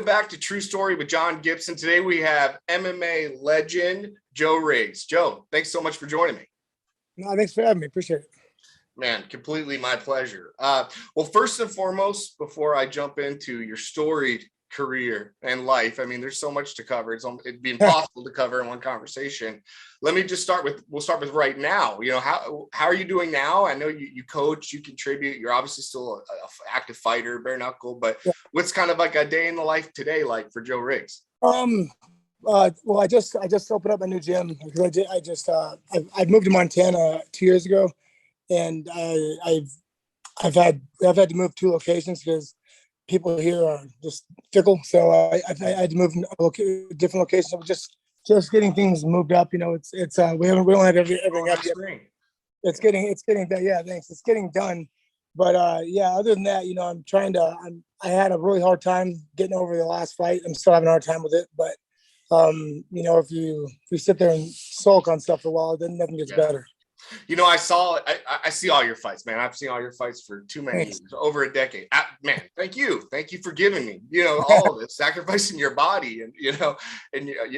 Welcome back to True Story with John Gibson. Today we have MMA legend Joe Riggs. Joe, thanks so much for joining me. No, thanks for having me. Appreciate it. Man, completely my pleasure. Well, first and foremost, before I jump into your storied career and life, I mean, there's so much to cover. It'd be impossible to cover in one conversation. Let me just we'll start with right now. You know, how are you doing now? I know you coach, you contribute. You're obviously still an active fighter, bare knuckle, but what's kind of like a day in the life today like for Joe Riggs? Well, I just opened up a new gym because I moved to Montana 2 years ago, and I've had to move 2 locations because people here are just fickle. So I had to move to different locations. So just getting things moved up. You know, we don't have everything up yet. It's getting done. Yeah, thanks. It's getting done. But other than that, you know, I had a really hard time getting over the last fight. I'm still having a hard time with it, but you know, if you sit there and sulk on stuff for a while, then nothing gets better. You know, I see all your fights, man. I've seen all your fights for too many years, over a decade. Man, thank you for giving me, you know, all of it, sacrificing your body and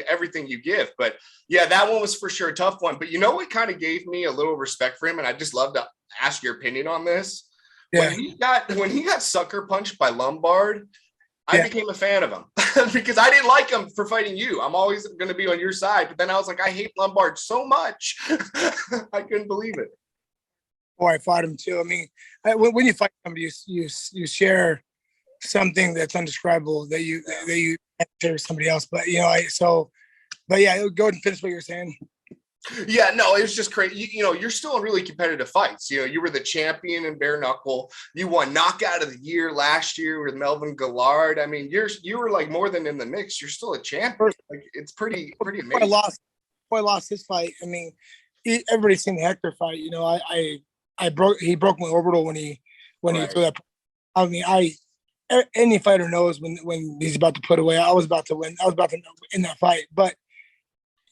everything you give. But yeah, that one was for sure a tough one. But you know what kind of gave me a little respect for him, and I just love to ask your opinion on this. Yeah. When he got sucker punched by Lombard, I became a fan of him because I didn't like him for fighting you. I'm always going to be on your side. But then I was like, I hate Lombard so much. I couldn't believe it. Oh, I fought him too. I mean, when you fight somebody, you share something that's undescribable that you share with somebody else. But, you know, go ahead and finish what you're saying. Yeah, no, it was just crazy. You know, you're still in really competitive fights. You know, you were the champion in bare knuckle. You won knockout of the year last year with Melvin Gillard. I mean, you were like more than in the mix. You're still a champion. Like, it's pretty amazing. Before I lost this fight, I mean, everybody's seen the Hector fight. You know, he broke my orbital when he threw that. I mean, any fighter knows when he's about to put away. I was about to win. I was about to win that fight, but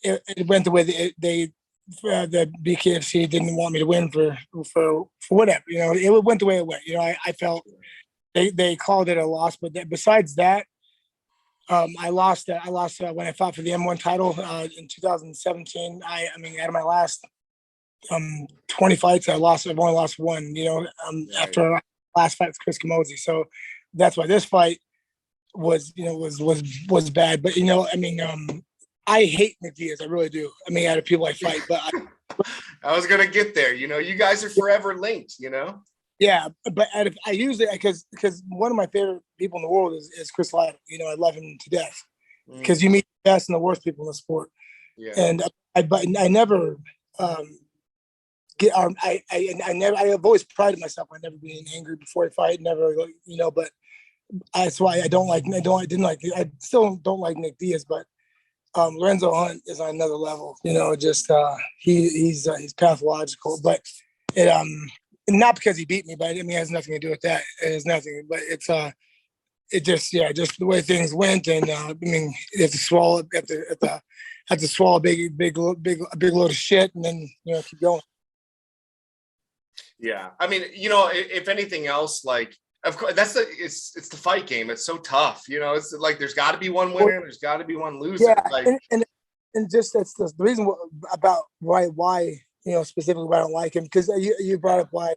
it went the way the BKFC didn't want me to win for whatever, you know. It went the way it went. You know, I felt they called it a loss, but besides that, I lost when I fought for the M1 title in 2017. I mean, out of my last 20 fights, I've only lost one. You know, after our last fight with Chris Camozzi. So that's why this fight was bad. But you know, I mean, I hate NickDiaz. I really do. I mean, out of people I fight, but I was gonna get there. You know, you guys are forever linked. You know. Yeah, but I usually because one of my favorite people in the world is Chris Lytle. You know, I love him to death because you meet the best and the worst people in the sport. Yeah. And I never I've always prided myself on never being angry before I fight. Never, you know. But that's why I still don't like NickDiaz, but. Lorenzo Hunt is on another level, you know. Just he's pathological, but it not because he beat me, but I mean, it has nothing to do with that. It has nothing, but it's just the way things went, and I mean, you have to swallow a big load of shit, and then, you know, keep going. Yeah, I mean, you know, if anything else, like. Of course, it's the fight game. It's so tough, you know. It's like there's got to be one winner, there's got to be one loser. Yeah, like, and just that's the reason about why you know, specifically why I don't like him, because you brought up why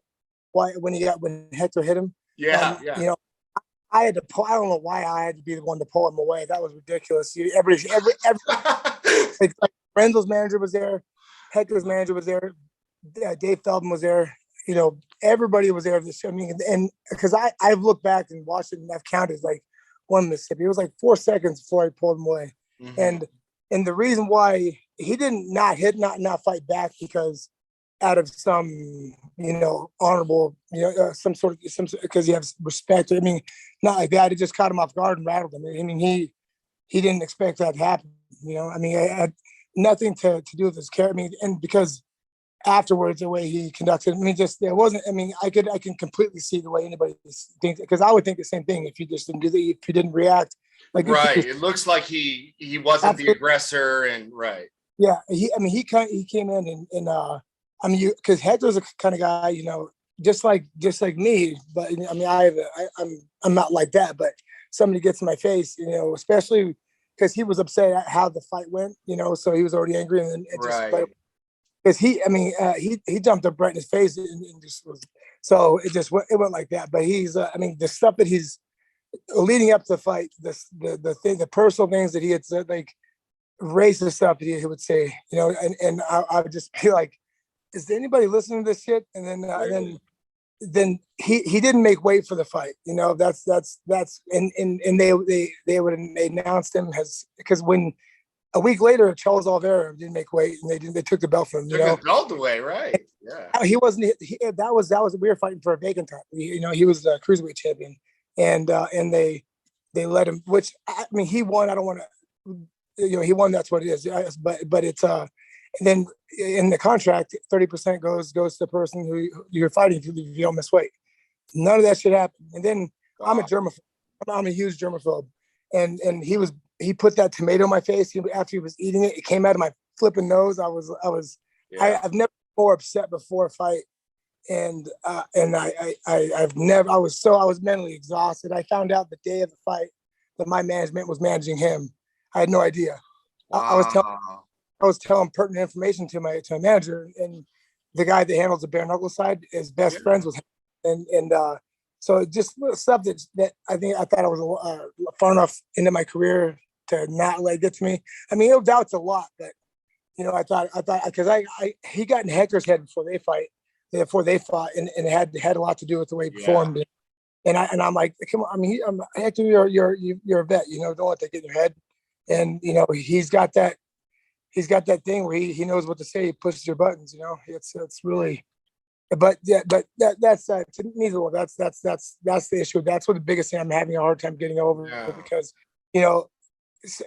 when Hector hit him. Yeah. You know, I had to pull. I don't know why I had to be the one to pull him away. That was ridiculous. Every like Renzo's manager was there, Hector's manager was there, Dave Feldman was there. You know, everybody was there. I mean, and because I've looked back and watched it, and I've counted like one Mississippi. It was like 4 seconds before I pulled him away. Mm-hmm. And the reason why he didn't not fight back, because out of some, you know, honorable, you know, because he has respect. I mean, not like that. It just caught him off guard and rattled him. I mean, he didn't expect that to happen. You know, I mean, I had nothing to do with his character. I mean, and because afterwards, the way he conducted, I mean, just there wasn't. I mean, I can completely see the way anybody thinks, because I would think the same thing if you just didn't if you didn't react. Like, right, it looks like he wasn't the aggressor, and right. Yeah, he came in and I mean, because Hector's a kind of guy, you know, just like me. But I mean, I'm not like that, but somebody gets in my face, especially because he was upset at how the fight went, so he was already angry, and then it just Right. because he jumped up right in his face and just was, so it went like that. But he's the stuff that he's leading up to the fight, the personal things that he had said, like racist stuff that he would say, and I would just be like, is there anybody listening to this shit? And then he didn't make weight for the fight. That's and they announced him as, because when a week later Charles Oliveira didn't make weight and they took the belt from him. Took his belt away, right? Yeah. He wasn't. That was we were fighting for a vacant title. He was a cruiserweight champion, and they let him. Which he won. I don't want to. He won. That's what it is. But it's and then in the contract, 30% goes to the person who you're fighting if you don't miss weight. None of that shit happened. And then I'm a germaphobe. I'm a huge germaphobe, and he put that tomato in my face. After he was eating it, it came out of my flipping nose. I've never been more upset before a fight, and I was mentally exhausted. I found out the day of the fight that my management was managing him. I had no idea. Wow. I was telling pertinent information to my manager, and the guy that handles the bare knuckle side is best friends with him, and so just stuff that I thought I was far enough into my career to not let it get to me. No doubt's a lot, but I thought because he got in Hector's head before they fought, and it had a lot to do with the way he performed. And I'm like, come on, Hector, you're a vet, don't let that get in your head. And he's got that thing where he knows what to say. He pushes your buttons. It's really, but that's neither one. That's the issue. That's what the biggest thing I'm having a hard time getting over, because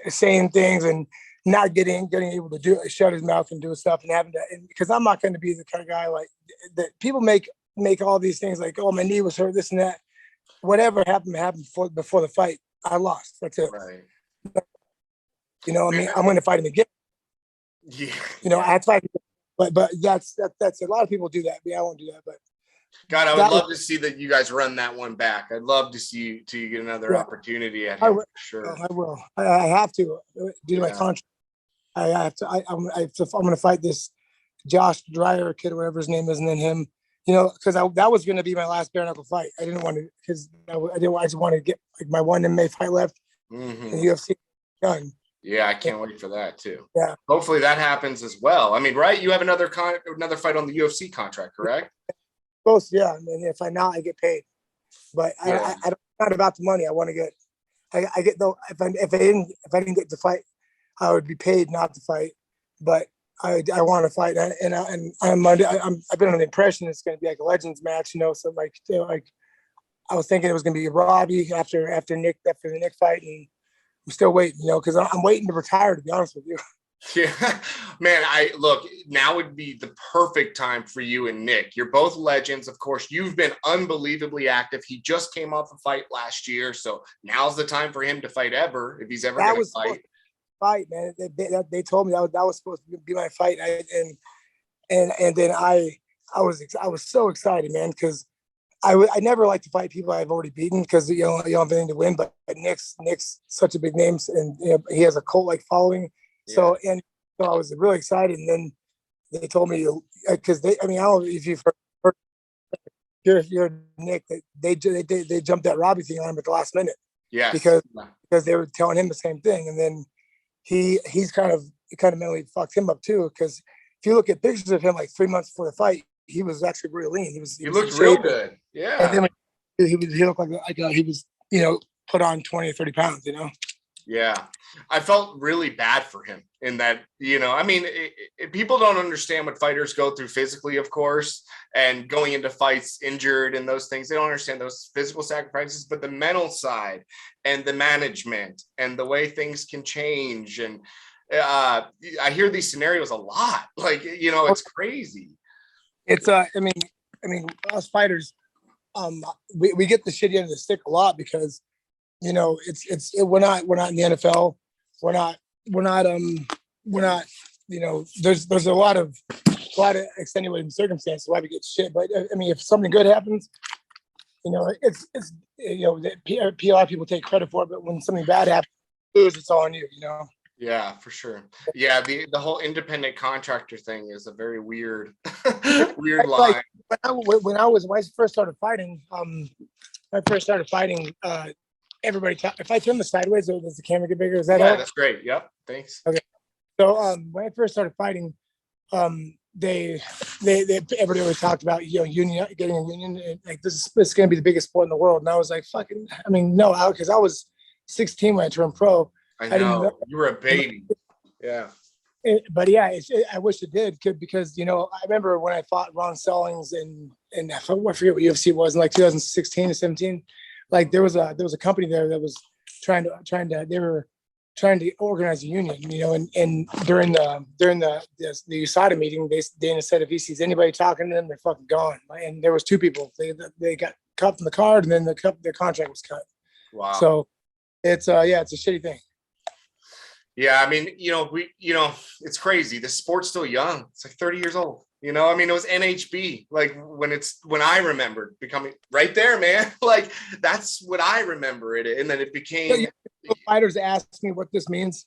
saying things and not getting able to shut his mouth and do stuff, and having to, because I'm not going to be the kind of guy like that. People make all these things like, oh, my knee was hurt, this and that. Whatever happened before the fight. I lost. That's it. Right. I'm going to fight him again. Yeah. I had to fight him, but that's a lot of people do that. I won't do that. But God, I would love to see that you guys run that one back. I'd love to see you get another opportunity at him, for sure. I will. I have to due to my contract. I have to. I'm going to fight this Josh Dreyer kid, or whatever his name is, and then him. Because that was going to be my last bare knuckle fight. I didn't want to, because I just wanted to get like my one MMA fight left in the UFC done. Yeah, I can't wait for that too. Yeah, hopefully that happens as well. Right? You have another fight on the UFC contract, correct? Both, yeah. If I get paid, but I don't, not about the money. I want to get. I get though. If I didn't get to fight, I would be paid not to fight. But I want to fight, and I've been on the impression it's going to be like a Legends match, So like I was thinking it was going to be Robbie after the Nick fight, and I'm still waiting, because I'm waiting to retire, to be honest with you. Yeah, man. Now would be the perfect time for you and Nick. You're both legends. Of course, you've been unbelievably active. He just came off a fight last year, so now's the time for him to fight if he's ever going to fight, man. They told me that was supposed to be my fight, and then I was so excited, man, because I never like to fight people I've already beaten, because you don't have anything to win. But Nick's such a big name, and he has a cult-like following. So I was really excited, and then they told me, because I don't know if you've heard you're Nick, that they jumped that Robbie thing on him at the last minute. Yeah, because they were telling him the same thing, and then he's kind of mentally fucked him up too, because if you look at pictures of him like 3 months before the fight, he was actually really lean. He looked real good. Yeah. And then he looked like he was, put on 20 or 30 pounds, Yeah. I felt really bad for him in that, people don't understand what fighters go through physically, of course, and going into fights injured and those things. They don't understand those physical sacrifices, but the mental side and the management and the way things can change. And I hear these scenarios a lot. Like, it's crazy. It's us fighters, we get the shitty end of the stick a lot, because we're not in the NFL. We're not there's a lot of extenuating circumstances why we get shit. But if something good happens, it's a lot of people take credit for it, but when something bad happens, it's all on you. Yeah, for sure. Yeah, the whole independent contractor thing is a very weird, weird line. Like when I first started fighting, everybody if I turn the sideways, does the camera get bigger? Is that Yeah, all? that's great. Yep, thanks. Okay. So when I first started fighting, they everybody always talked about union, getting a union, and like this is going to be the biggest sport in the world. And I was like, fucking, I mean, no, because I was 16 when I turned pro. I know you were a baby. Yeah. But yeah, I wish it did, because I remember when I fought Ron Stallings and I forget what UFC was in like 2016 or 17. Like there was a company there that was trying to organize a union, and during the USADA meeting, Dana said if he sees anybody talking to them, they're fucking gone. And there was two people. They got cut from the card, and then their contract was cut. Wow. So it's a shitty thing. Yeah, I mean, it's crazy. The sport's still young. It's like 30 years old. I mean, it was NHB, like when I remembered becoming right there, man. Like that's what I remember it. And then it became fighters ask me what this means.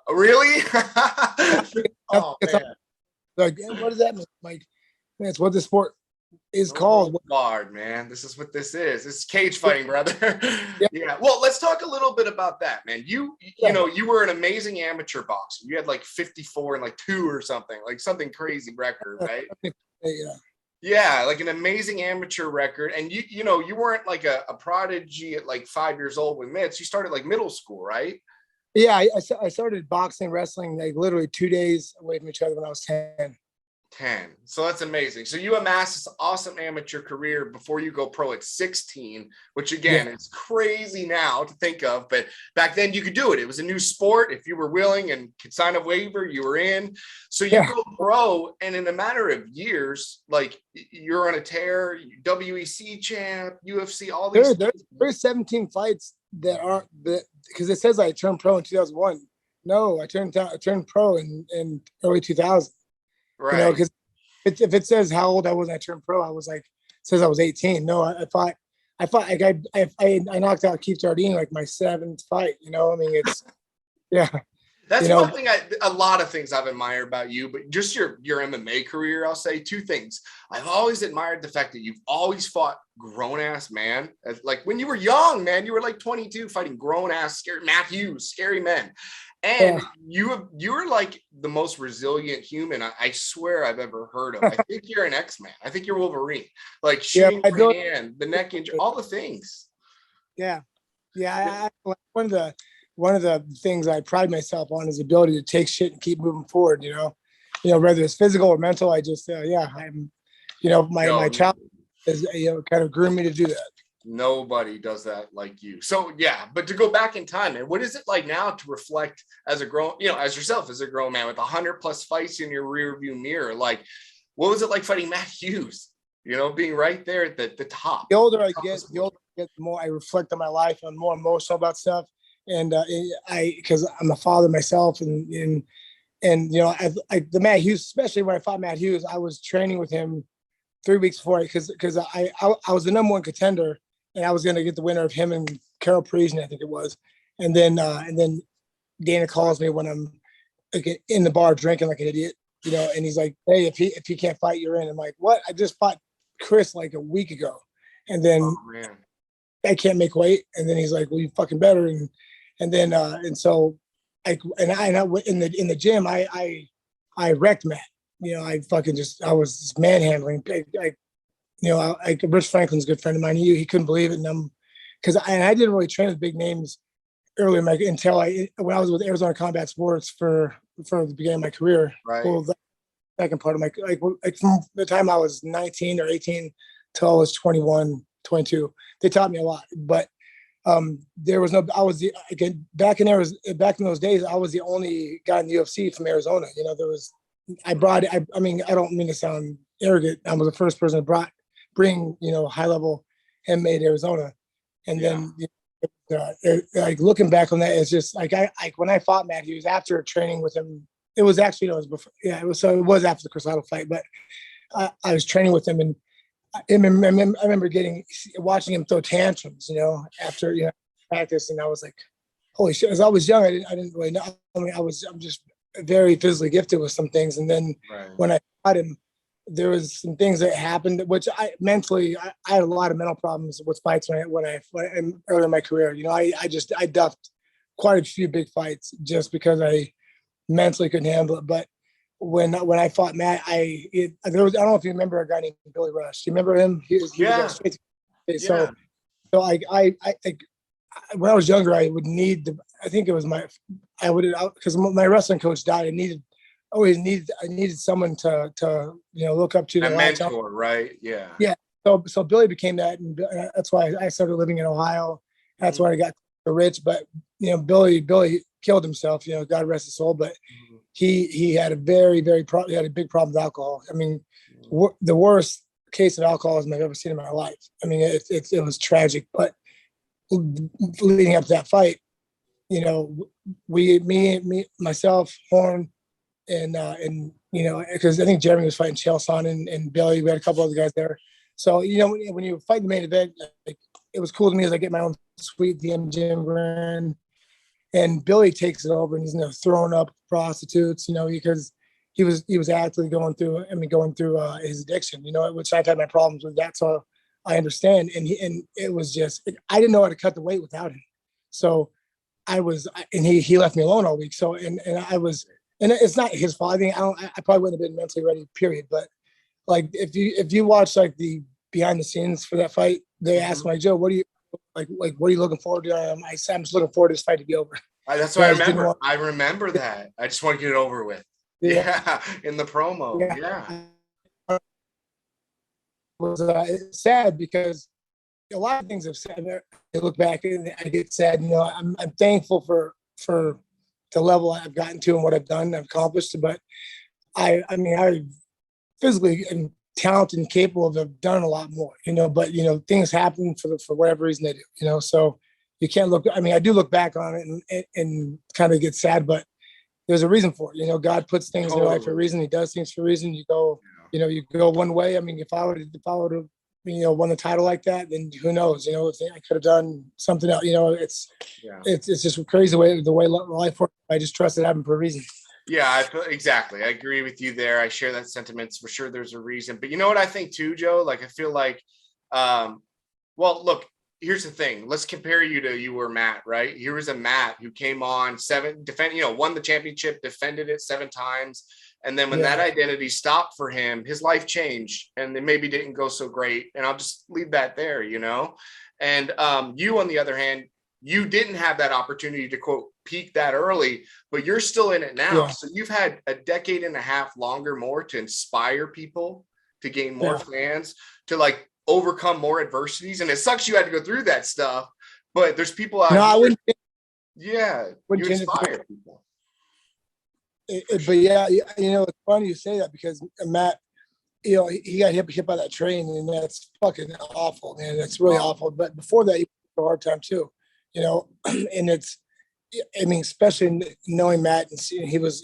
Really? Oh, man. Like, what does that mean? Like, man, it's what the sport is called. Guard, man. This is what this is. This is cage fighting, brother. Yeah. Well, let's talk a little bit about that, man. You were an amazing amateur boxer. You had like 54 and like 2 or something, like something crazy record, right? Yeah. Yeah, like an amazing amateur record. And you weren't like a prodigy at like 5 years old with mitts. You started like middle school, right? Yeah, I started boxing, wrestling like literally 2 days away from each other when I was 10. So that's amazing. So you amassed this awesome amateur career before you go pro at 16, which again, it's crazy now to think of, but back then you could do it. It was a new sport. If you were willing and could sign a waiver, you were in. So you go pro, and in a matter of years, like you're on a tear, WEC champ, UFC, all these. There's 17 fights that aren't, because it says I turned pro in 2001. No, I turned pro in early 2000. Right. Because if it says how old I was when I turned pro, I was like, it says I was 18. No, I fought like I knocked out Keith Jardine like my 7th fight. I mean, it's That's one thing. A lot of things I've admired about you, but just your MMA career, I'll say 2 things. I've always admired the fact that you've always fought grown ass man. Like when you were young, man, you were like 22 fighting grown ass scary Matthews, scary men. And you were like the most resilient human I swear I've ever heard of. I think you're an X-Man. I think you're Wolverine. Like shooting your hand, the neck injury, all the things. Yeah. One of the things I pride myself on is the ability to take shit and keep moving forward. Whether it's physical or mental. I just I'm my child is kind of groomed me to do that. Nobody does that like you. So but to go back in time, man, what is it like now to reflect as a grown, as yourself as a grown man with 100+ fights in your rear view mirror? Like, what was it like fighting Matt Hughes? Being right there at the top. The older I get, the more I reflect on my life. I'm more emotional about stuff, and because I'm a father myself, and the Matt Hughes, especially when I fought Matt Hughes, I was training with him 3 weeks before, because I was the #1 contender. And I was going to get the winner of him and Carol Parisian, I think it was. And then Dana calls me when I'm like in the bar drinking like an idiot, and he's like, hey, if he can't fight, you're in. I'm like, what? I just fought Chris like a week ago. And then I can't make weight. And then he's like, well, you fucking better. And so in the gym, I wrecked Matt. I was just manhandling. Rich Franklin's a good friend of mine. He couldn't believe it, and I didn't really train with big names early until when I was with Arizona Combat Sports for the beginning of my career. Right. Well, the second part of my from the time I was 19 or 18 till I was 21, 22, they taught me a lot. But there was back in those days, I was the only guy in the UFC from Arizona. I don't mean to sound arrogant. I was the first person to bring high level MMA to Arizona, and then like looking back on that, it's just like when I fought Matt Hughes after training with him, it was actually it was before, it was after the Chris Idol fight, but I was training with him, and remember watching him throw tantrums, after practice, and I was like, holy shit! As I was young, I didn't really know. I mean, I'm just very physically gifted with some things, and then when I fought him, there was some things that happened, which I had a lot of mental problems with fights when I early in my career. I ducked quite a few big fights just because I mentally couldn't handle it. But when I fought Matt, I don't know if you remember a guy named Billy Rush. Do you remember him? He was straight. So I when I was younger, I would need I think it was because my wrestling coach died. I needed someone to look up to. A mentor, right? Yeah. Yeah. So Billy became that, and that's why I started living in Ohio. That's why I got rich. But Billy killed himself. God rest his soul. But he had a he had a big problem with alcohol. I mean, the worst case of alcoholism I've ever seen in my life. I mean, it was tragic. But leading up to that fight, myself, Horn, and because I think Jeremy was fighting Chael Sonnen and Billy. We had a couple other guys there. So when you fight the main event, like, it was cool to me as I get my own sweet DM gym grand, and Billy takes it over and he's throwing up prostitutes, because he was actually going through his addiction, which I've had my problems with that, so I understand. And it was just I didn't know how to cut the weight without him, so he left me alone all week. So and it's not his fault. I think I probably wouldn't have been mentally ready, period. But like if you watch like the behind the scenes for that fight, they asked me, Joe, what are you looking forward to? I said, I'm just looking forward to this fight to be over. That's what I remember. I remember that. I just want to get it over with. Yeah, in the promo. Yeah. It was sad because a lot of things have said. I look back and I get sad. I'm thankful for the level I've gotten to and what I've done, I've accomplished. But I physically am talented and capable of have done a lot more. But things happen for whatever reason they do. So you can't look. I mean, I do look back on it and kind of get sad, but there's a reason for it. God puts things in your life for a reason. He does things for a reason. You go one way. I mean, if I would have won the title like that, then who knows? I could have done something else. It's just crazy the way life works. I just trust it happened for a reason. Yeah, exactly. I agree with you there. I share that sentiments for sure. There's a reason, but you know what I think too, Joe? Like, I feel like, well, look, here's the thing. Let's compare you were Matt, right? Here was a Matt who came on won the championship, defended it 7 times. And then when that identity stopped for him, his life changed and it maybe didn't go so great. And I'll just leave that there, And you, on the other hand, you didn't have that opportunity to, quote, peak that early, but you're still in it now. Yeah. So you've had a decade and a half more to inspire people, to gain more fans, to like overcome more adversities. And it sucks you had to go through that stuff, but there's people out here. You inspire people. But yeah, it's funny you say that because Matt, he got hit by that train, and that's fucking awful, man. That's really awful. But before that, he had a hard time too, and especially knowing Matt and seeing he was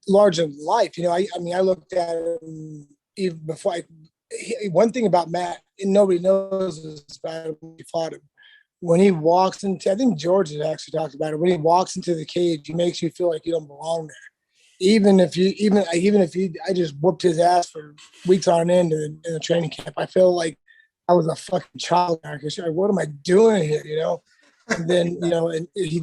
larger than life. I looked at him even before. One thing about Matt, and nobody knows this about him when he fought him. When he walks into, I think George had actually talked about it. When he walks into the cage, he makes you feel like you don't belong there. Even if I just whooped his ass for weeks on end in the training camp, I feel like I was a fucking child. Like, what am I doing here? And then and he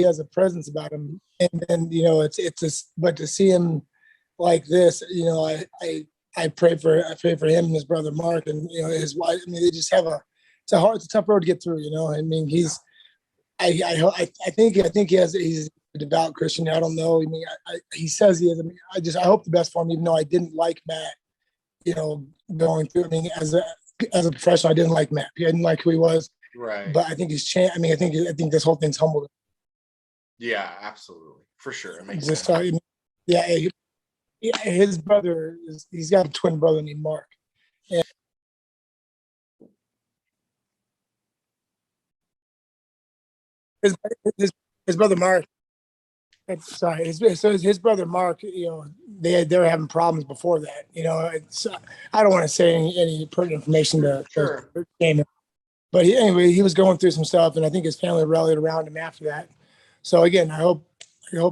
has a presence about him. And then it's just, but to see him like this, I pray for him and his brother Mark and his wife. I mean, they just have it's a tough road to get through. I mean, he's he's a devout Christian. I don't know. I mean, he says he is. I mean, I hope the best for him, even though I didn't like Matt, going through. I mean, as a professional, I didn't like Matt. I didn't like who he was. Right. But I think he's changed. I mean, I think this whole thing's humbled him. Yeah, absolutely. For sure. It makes sense. His brother he's got a twin brother named Mark. And his brother Mark. Sorry, his brother Mark, they were having problems before that. I don't want to say any pertinent information Sure. to Damon, but anyway, he was going through some stuff, and I think his family rallied around him after that. So again, I hope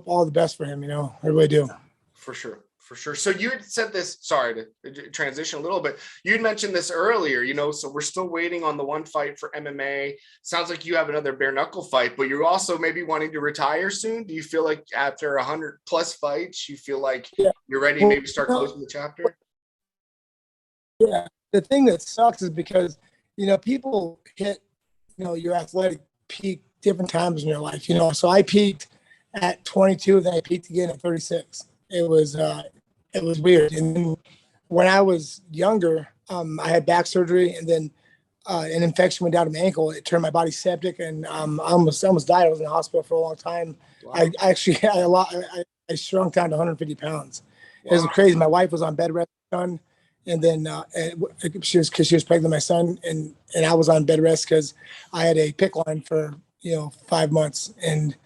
all the best for him. I really do. For sure. For sure. So you had said this, sorry to transition a little bit. You had mentioned this earlier, so we're still waiting on the one fight for MMA. Sounds like you have another bare knuckle fight, but you're also maybe wanting to retire soon. Do you feel like after 100+ fights, you feel like you're ready to maybe start closing the chapter? Yeah. The thing that sucks is because, people hit, your athletic peak different times in your life, so I peaked at 22, then I peaked again at 36. It was weird. And then when I was younger, I had back surgery, and then an infection went down to my ankle. It turned my body septic, and I almost died. I was in the hospital for a long time. Wow. I actually had a lot. I shrunk down to 150 pounds. Wow. It was crazy. My wife was on bed rest, son, and then she was pregnant with my son, and I was on bed rest because I had a PICC line for 5 months, and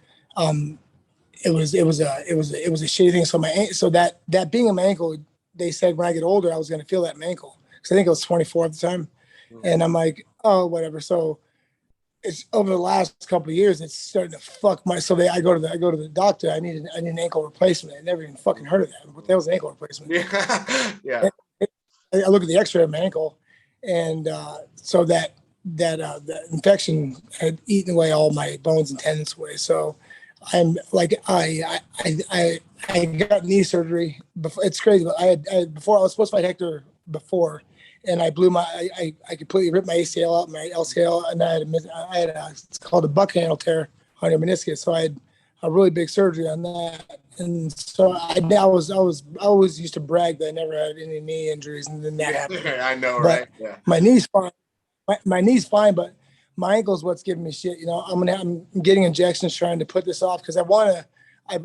it was a shitty thing. So that being in my ankle, they said when I get older, I was going to feel that in my ankle, because I think I was 24 at the time. Mm-hmm. And I'm like, oh, whatever. So it's over the last couple of years, it's starting to fuck my. So I go to the doctor. I need an ankle replacement. I never even fucking heard of that. What the hell is an ankle replacement? Yeah. I look at the X-ray of my ankle, and so that infection had eaten away all my bones and tendons away. So I'm like, I got knee surgery before. It's crazy, but before I was supposed to fight Hector before, and I blew I completely ripped my ACL out, my LCL, and I had it's called a buck handle tear on your meniscus. So I had a really big surgery on that, and so I always used to brag that I never had any knee injuries, and then that happened. I know, but right? Yeah. My knee's fine. My knee's fine, but my ankle is what's giving me shit. I'm getting injections trying to put this off because I've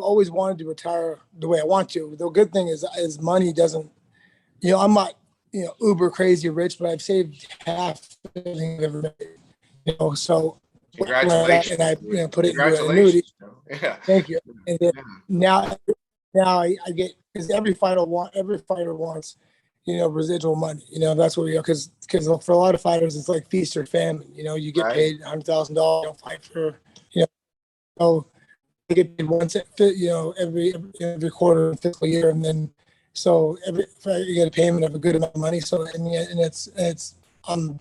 always wanted to retire the way I want to. The good thing is money doesn't, I'm not, uber crazy rich, but I've saved half everything I've ever made, so congratulations. And I put it into an annuity. Yeah. Thank you. And then now I get, because every fighter wants, residual money, that's what because for a lot of fighters, it's like feast or famine, you get paid $100,000, fight for, so you get paid once, every quarter of fiscal year. And then, so you get a payment of a good amount of money. So, and it's, I'm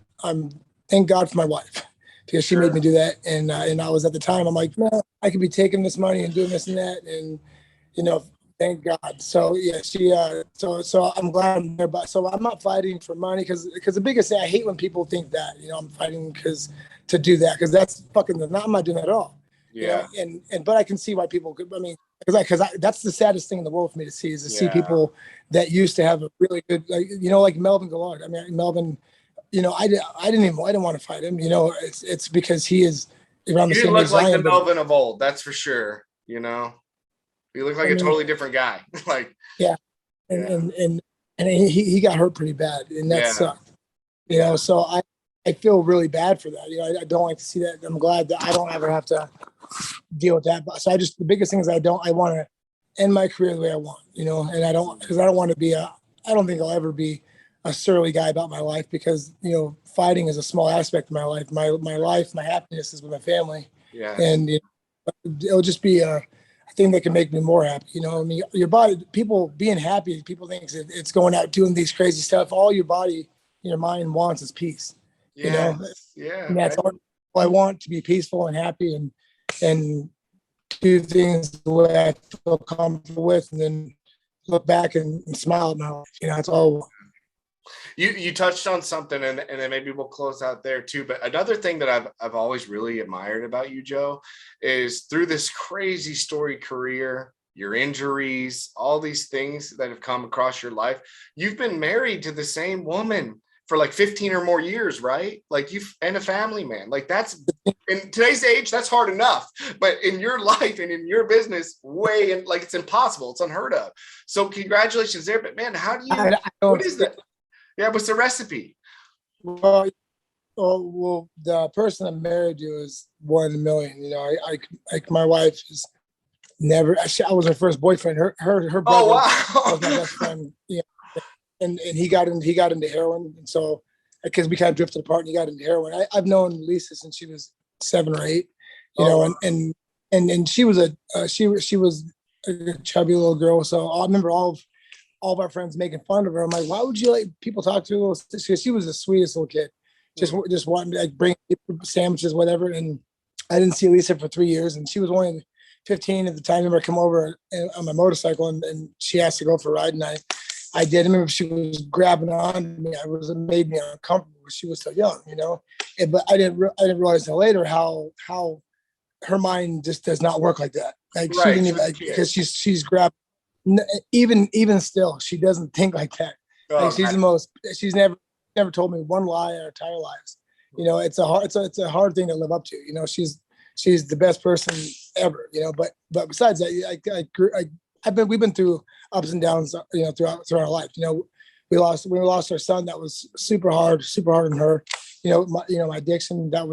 thank God for my wife, because she made me do that. And I was at the time, I'm like, no, I could be taking this money and doing this and that. And, thank God. So yeah, so I'm glad I'm there. But so I'm not fighting for money because the biggest thing, I hate when people think that, I'm fighting to do that, because that's fucking, I'm not doing that at all. Yeah. But I can see why people could, because that's the saddest thing in the world for me to see, is to see people that used to have a really good, like Melvin Gillard. Melvin, I didn't want to fight him. It's because he is around the same age. You didn't look like the Melvin of old, that's for sure. You look like a totally different guy. And he got hurt pretty bad, and that sucked. So I feel really bad for that. I don't like to see that. I'm glad that I don't ever have to deal with that. But so the biggest thing is I want to end my career the way I want, and I don't want to be I don't think I'll ever be a surly guy about my life, because, fighting is a small aspect of my life. My life, my happiness is with my family. Yeah. And it'll just be a thing that can make me more happy. Your body, people being happy, people think it's going out doing these crazy stuff. All your body, your mind wants is peace. Yeah. And that's all I want, to be peaceful and happy, and do things the way I feel comfortable with, and then look back and smile at my life. That's all. You touched on something, and then maybe we'll close out there too. But another thing that I've always really admired about you, Joe, is through this crazy story career, your injuries, all these things that have come across your life, you've been married to the same woman for like 15 or more years, right? Like and a family man. Like that's, in today's age, that's hard enough. But in your life and in your business, it's impossible. It's unheard of. So congratulations there. But man, how do you? What is that? Yeah, what's the recipe? Well, the person I'm married to is 1 in a million. My wife is Never. I was her first boyfriend. Her brother was my best friend. Yeah, and he got into heroin, and so because we kind of drifted apart, and he got into heroin. I've known Lisa since she was 7 or 8, you know, and she was she was a chubby little girl. So I remember all of our friends making fun of her. I'm like, why would you let people talk to her? Because she was the sweetest little kid. Just wanting to like bring sandwiches, whatever. And I didn't see Lisa for 3 years, and she was only 15 at the time. I remember come over on my motorcycle, and she asked to go for a ride, and I did. I remember she was grabbing on me. It made me uncomfortable. She was so young, you know. But I didn't realize until later how her mind just does not work like that. Like she didn't even because she's grabbed. Even still, she doesn't think like that. Like she's never told me one lie our entire lives. You know, it's a hard thing to live up to. You know, she's the best person ever. You know, but besides that, we've been through ups and downs. You know, throughout our life. You know, we lost our son. That was super hard on her. You know, my addiction. I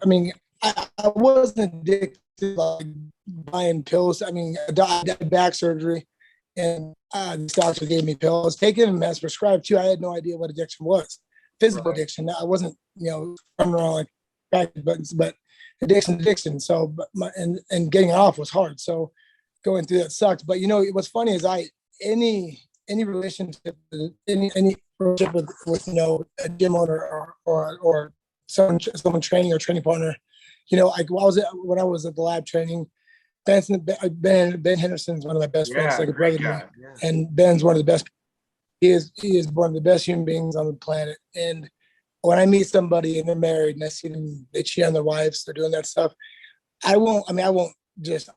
mean, I wasn't addicted to like buying pills. I mean, I had back surgery, and the doctor gave me pills. Taking them as prescribed too. I had no idea what addiction was. Physical addiction. I wasn't, you know, running around like back buttons, but addiction. So, and getting it off was hard. So, going through that sucked. But you know, what's funny is any relationship, any relationship with you know a gym owner or someone training or training partner. You know, when I was at the lab training, Ben Henderson's one of my best friends, like a brother to me. And Ben's one of the best. He is one of the best human beings on the planet. And when I meet somebody and they're married and I see them, they cheat on their wives, they're doing that stuff. I won't just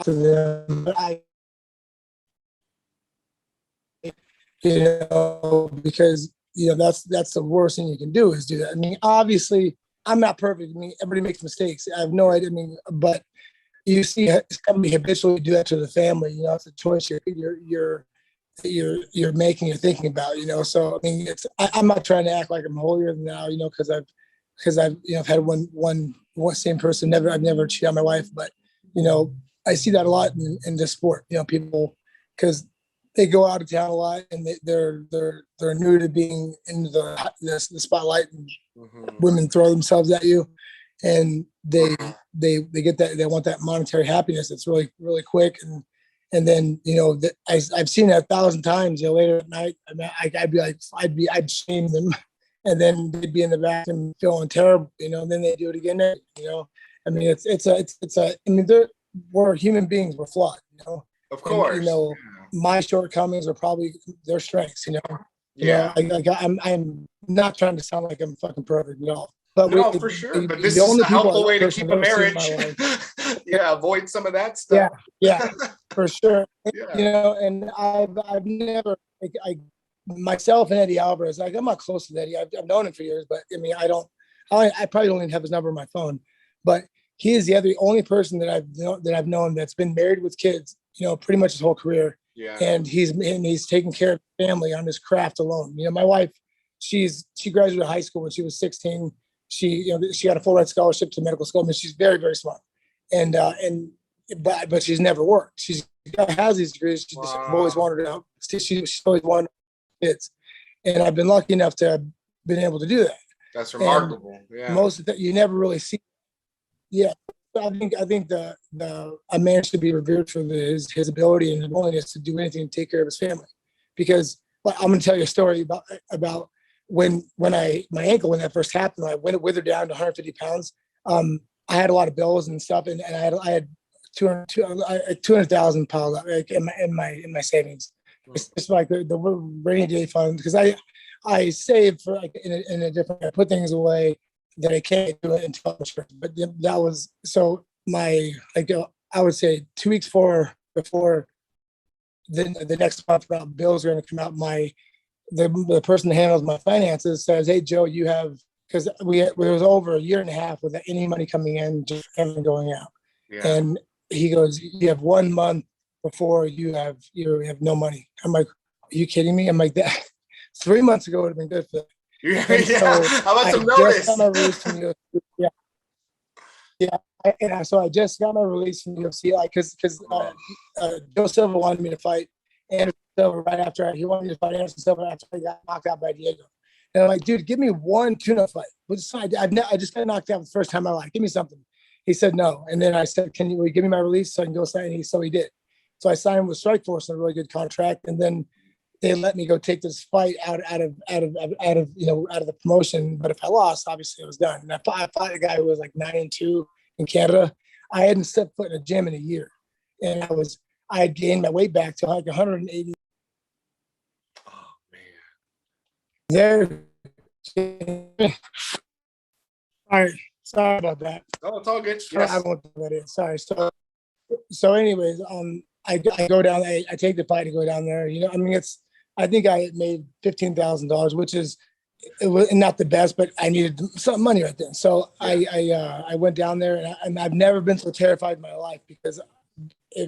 to them, but you know, because you know that's the worst thing you can do is do that. I mean, obviously, I'm not perfect. I mean, everybody makes mistakes. I have no idea. I mean, but you see somebody habitually do that to the family. You know, it's a choice you're making, you're thinking about. You know, so I mean, I'm not trying to act like I'm holier than thou. You know, because I've you know I've had one same person. I've never cheated on my wife, but you know, I see that a lot in this sport. You know, people because they go out of town a lot and they're new to being in the spotlight, and women throw themselves at you, and they get that, they want that monetary happiness. It's really, really quick. And then, you know, I've seen that 1,000 times, you know, later at night, I'd shame them, and then they'd be in the bathroom feeling terrible, you know, and then they do it again, you know. I mean, I mean, we're human beings, we're flawed, you know. Of course. And, you know, my shortcomings are probably their strengths, you know. Yeah. You know, I'm not trying to sound like I'm fucking perfect at all. But no, for sure. But this is a helpful way to keep a marriage. Yeah, avoid some of that stuff. Yeah, for sure. Yeah. You know, and I've never, myself and Eddie Alvarez, like I'm not close to Eddie. I've known him for years, but I mean, I probably don't even have his number on my phone. But he is the only person that I've known that's been married with kids, you know, pretty much his whole career. Yeah. And he's taking care of the family on his craft alone. You know, my wife, she graduated high school when she was 16. She got a full ride scholarship to medical school. I mean, she's very, very smart. But she's never worked. She has these degrees. She's always wanted out. She's always wanted kids. And I've been lucky enough to have been able to do that. That's remarkable. Yeah. Most of that you never really see. Yeah. I think a man should be revered for his ability and his willingness to do anything to take care of his family. Because I'm going to tell you a story about when my ankle, when that first happened, I withered down to 150 pounds. I had a lot of bills and stuff, and I had 200,000 piled up like in my savings. It's like the rainy day fund, because I saved for like in a different. I put things away that I can't do it until I'm sure. But that was so I would say 2 weeks before the next month bills are going to come out. The person that handles my finances says, "Hey Joe, you have," because it was over a year and a half without any money coming in, just everything going out. Yeah. And he goes, "You have 1 month before you have no money." I'm like, "Are you kidding me?" I'm like, "That 3 months ago would have been good for." Yeah. So how about some notice? Yeah. So I just got my release from UFC, like, because Joe Silva wanted me to fight Anderson Silva right after he wanted me to fight Anderson Silva after I got knocked out by Diego. And I'm like, dude, give me one tune-up fight. I just got knocked out the first time in my life. Give me something. He said no. And then I said, will you give me my release so I can go sign? So he did. So I signed with Strikeforce on a really good contract, and then they let me go take this fight out of the promotion. But if I lost, obviously it was done. And I fought a guy who was like 9-2 in Canada. I hadn't stepped foot in a gym in a year, and I had gained my weight back to like 180. Oh man. There. Sorry about that. Oh, it's all good. Yes. I won't do that in. Sorry. So anyways, I go down. I take the fight to go down there. I think I made $15,000, which is, it was not the best, but I needed some money right then. So I went down there, and I've never been so terrified in my life, because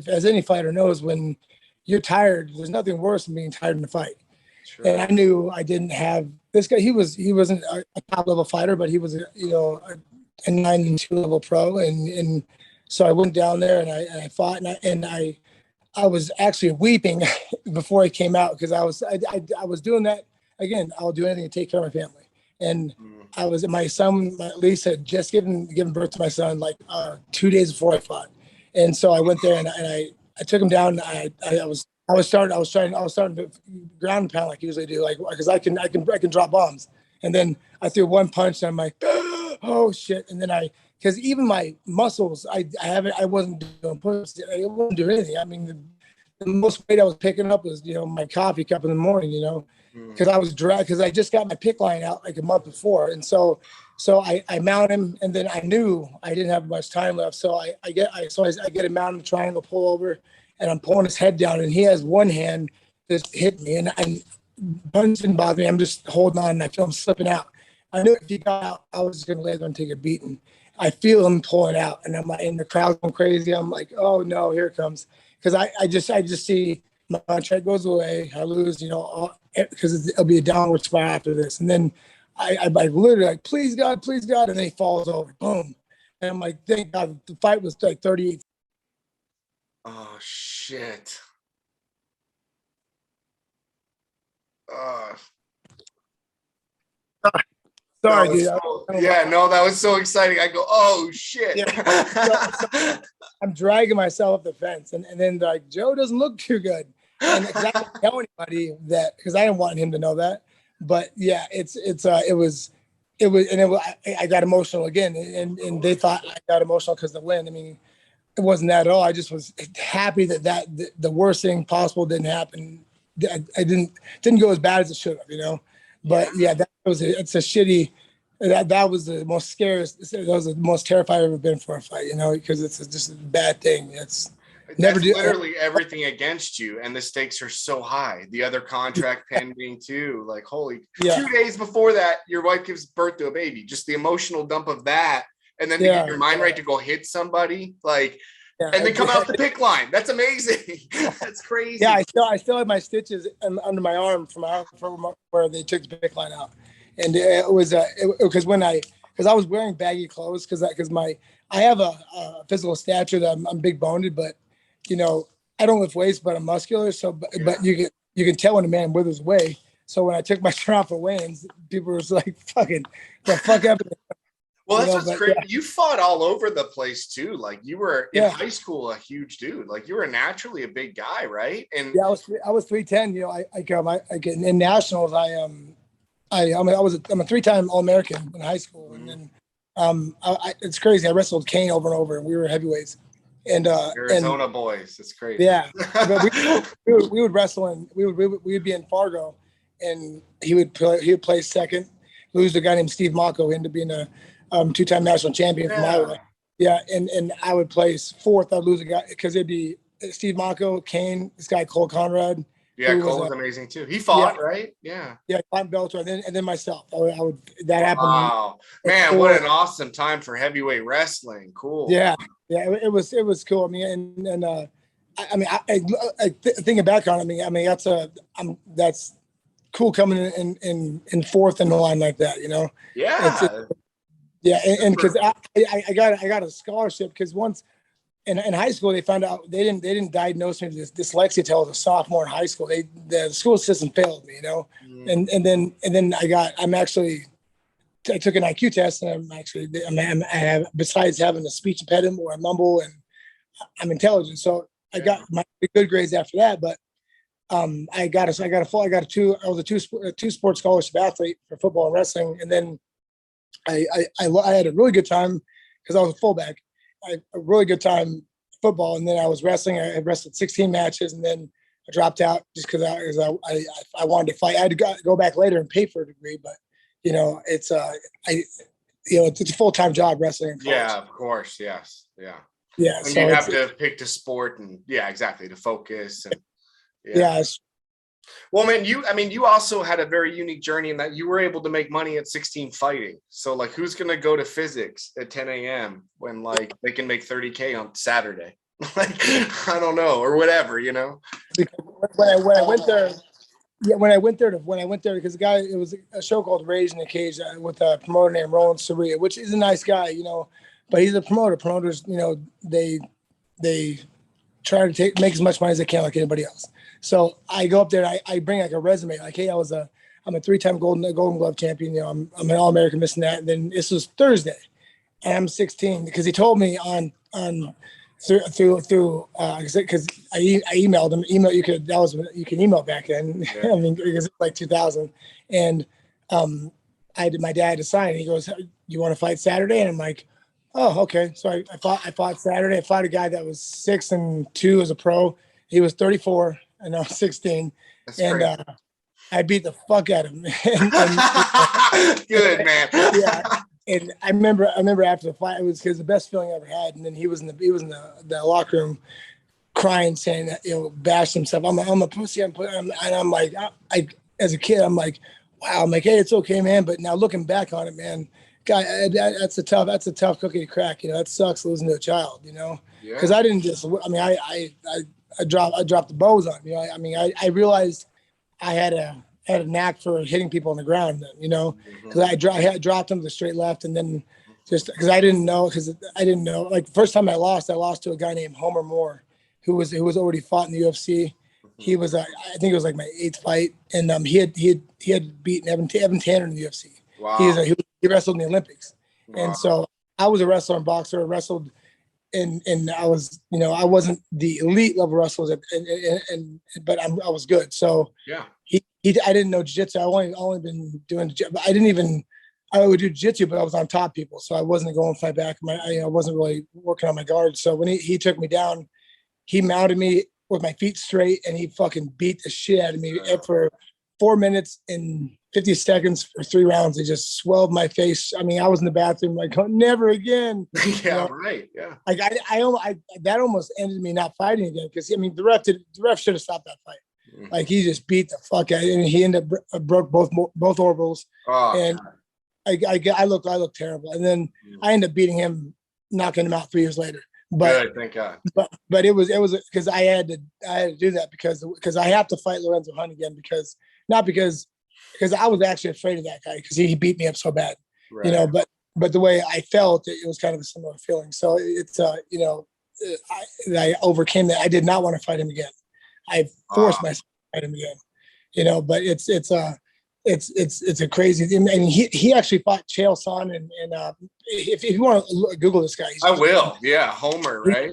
as any fighter knows, when you're tired, there's nothing worse than being tired in a fight. Sure. And I knew I didn't have this guy. He wasn't a top level fighter, but he was a 9-2 level pro. And so I went down there and I fought, and I was actually weeping before I came out, because I was doing that again. I'll do anything to take care of my family. And my son, Lisa, had just given birth to my son like 2 days before I fought. And so I went there and I took him down. I was starting to ground and pound like I usually do, like, because I can drop bombs. And then I threw one punch and I'm like, oh shit. And then because even my muscles, I wasn't doing push-ups. I wasn't doing anything. I mean, the most weight I was picking up was, my coffee cup in the morning, because I was dragged, because I just got my pick line out like a month before. And so I mount him, and then I knew I didn't have much time left. So I get him mounted in the triangle, pull over, and I'm pulling his head down, and he has one hand just hit me, and punch didn't bother me. I'm just holding on, and I feel him slipping out. I knew if he got out, I was just going to lay there and take a beating. I feel him pulling out, and I'm like, and the crowd's going crazy. I'm like, oh no, here it comes. Because I just see my contract goes away. I lose, because it'll be a downward spiral after this. And then I literally like, please God, and then he falls over. Boom. And I'm like, thank God. The fight was like 38. Oh shit. Sorry, dude. That was so exciting. I go, oh shit. Yeah. So I'm dragging myself up the fence, and then like, Joe doesn't look too good. And I didn't tell anybody that, because I didn't want him to know that. But yeah, I got emotional again, and they thought I got emotional because of the win. I mean, it wasn't that at all. I just was happy that the worst thing possible didn't happen. I didn't go as bad as it should have, But yeah, it's a shitty. That was the most scariest. That was the most terrified I've ever been for a fight, because it's just a bad thing. That's literally everything against you, and the stakes are so high. The other contract pending too. Like, 2 days before that, your wife gives birth to a baby. Just the emotional dump of that, and then to get your mind right to go hit somebody, like. Yeah, and then come out the pick line. That's amazing. That's crazy. Yeah, I still have my stitches under my arm from where they took the pick line out, and it was because I was wearing baggy clothes because I have a physical stature that I'm big boned, but I don't lift weights, but I'm muscular. So, but you can tell when a man withers away. So when I took my shirt off for weigh-ins, people were like, "Fucking the fuck up." Well, that's what's crazy. Yeah. You fought all over the place too. Like, you were in high school a huge dude. Like, you were naturally a big guy, right? And yeah, I was 310. I get in nationals. I'm a 3-time All-American in high school, and then it's crazy. I wrestled Kane over and over, and we were heavyweights. And Arizona boys, it's crazy. Yeah, but we would wrestle, and we would be in Fargo, and he would play second, lose to a guy named Steve Mocco, ended up being a 2-time national champion from Iowa. Yeah, and I would place fourth. I'd lose a guy because it'd be Steve Mocco, Kane, this guy Cole Conrad. Yeah, Cole was amazing too. He fought, right? Yeah. Yeah, I fought Bellator, and then myself. I would that happened. Wow, man, what an awesome time for heavyweight wrestling. Cool. Yeah, it was cool. I mean, I thinking back on it, I mean that's cool coming in fourth in the line like that. Yeah. Yeah, and because I got a scholarship because once in high school they found out they didn't diagnose me with dyslexia until I was a sophomore in high school. The school system failed me, and then I took an IQ test, and I have, besides having a speech impediment or I mumble, and I'm intelligent, so I got my good grades after that. But I was a two sport scholarship athlete for football and wrestling, and then I had a really good time because I was a fullback. I had a really good time football, and then I was wrestling. I wrestled 16 matches, and then I dropped out just because I wanted to fight. I had to go back later and pay for a degree, but it's it's a full-time job wrestling in college. Yeah, of course, yes, yeah. And So you have to pick the sport, and exactly, to focus, and Well, man, you also had a very unique journey in that you were able to make money at 16 fighting. So, like, who's gonna go to physics at 10 a.m. when like they can make 30K on Saturday? Like, I don't know, or whatever, Because when I went there, because the guy, it was a show called Rage in the Cage with a promoter named Roland Soria, which is a nice guy, but he's a promoter. Promoters, they try to make as much money as they can, like anybody else. So I go up there, and I bring like a resume, like, hey, I'm a 3-time Golden Glove champion. I'm an All-American, this and that. And then this was Thursday, and I'm 16 because he told me through because I emailed him. You can email back then. Yeah. I mean, because it's like 2000, and my dad to sign. He goes, "You want to fight Saturday?" And I'm like, "Oh, okay." So I fought Saturday. I fought a guy that was 6-2 as a pro. He was 34, and I was 16. That's and crazy. I beat the fuck out of him. Good, man. Yeah. And I remember after the fight, it was the best feeling I ever had. And then he was in the locker room crying, saying that, bashed himself. I'm a pussy. And I'm like, I as a kid, I'm like, wow. I'm like, hey, it's okay, man. But now looking back on it, man, guy, that's a tough cookie to crack. That sucks, losing to a child. Because I didn't just. I mean, I dropped the bows on. I realized I had a knack for hitting people on the ground, because I dropped them to the straight left, and then just because I didn't know. Like, the first time I lost to a guy named Homer Moore, who was already fought in the UFC. He was, I think it was like my 8th fight, and he had beaten Evan Tanner in the UFC. Wow. He wrestled in the Olympics. Wow. And so I was a wrestler and boxer. I wrestled, and I was, I wasn't the elite level wrestler, but I was good. So yeah. I didn't know jiu-jitsu. I only been doing I would do jiu-jitsu, but I was on top people, so I wasn't going to fight back. I wasn't really working on my guard. So when he took me down, he mounted me with my feet straight, and he fucking beat the shit out of me for 4 minutes and 50 seconds for 3 rounds. He just swelled my face. I mean, I was in the bathroom like, oh, never again. Yeah, right. Yeah. Like I that almost ended me not fighting again, because the ref should have stopped that fight. Like, he just beat the fuck out of him, and he ended up broke both orbitals. Oh, and God. I looked terrible. And then I ended up beating him, knocking him out 3 years later. But good, thank God. But it was because I had to do that because I have to fight Lorenzo Hunt again, because I was actually afraid of that guy, because he beat me up so bad. Right. But the way I felt, it was kind of a similar feeling. So it's I overcame that. I did not want to fight him again. I forced myself to fight him again, but it's a crazy thing. And he actually fought Chael Sonnen, and if you want to Google this guy, I will. Yeah, Homer, right?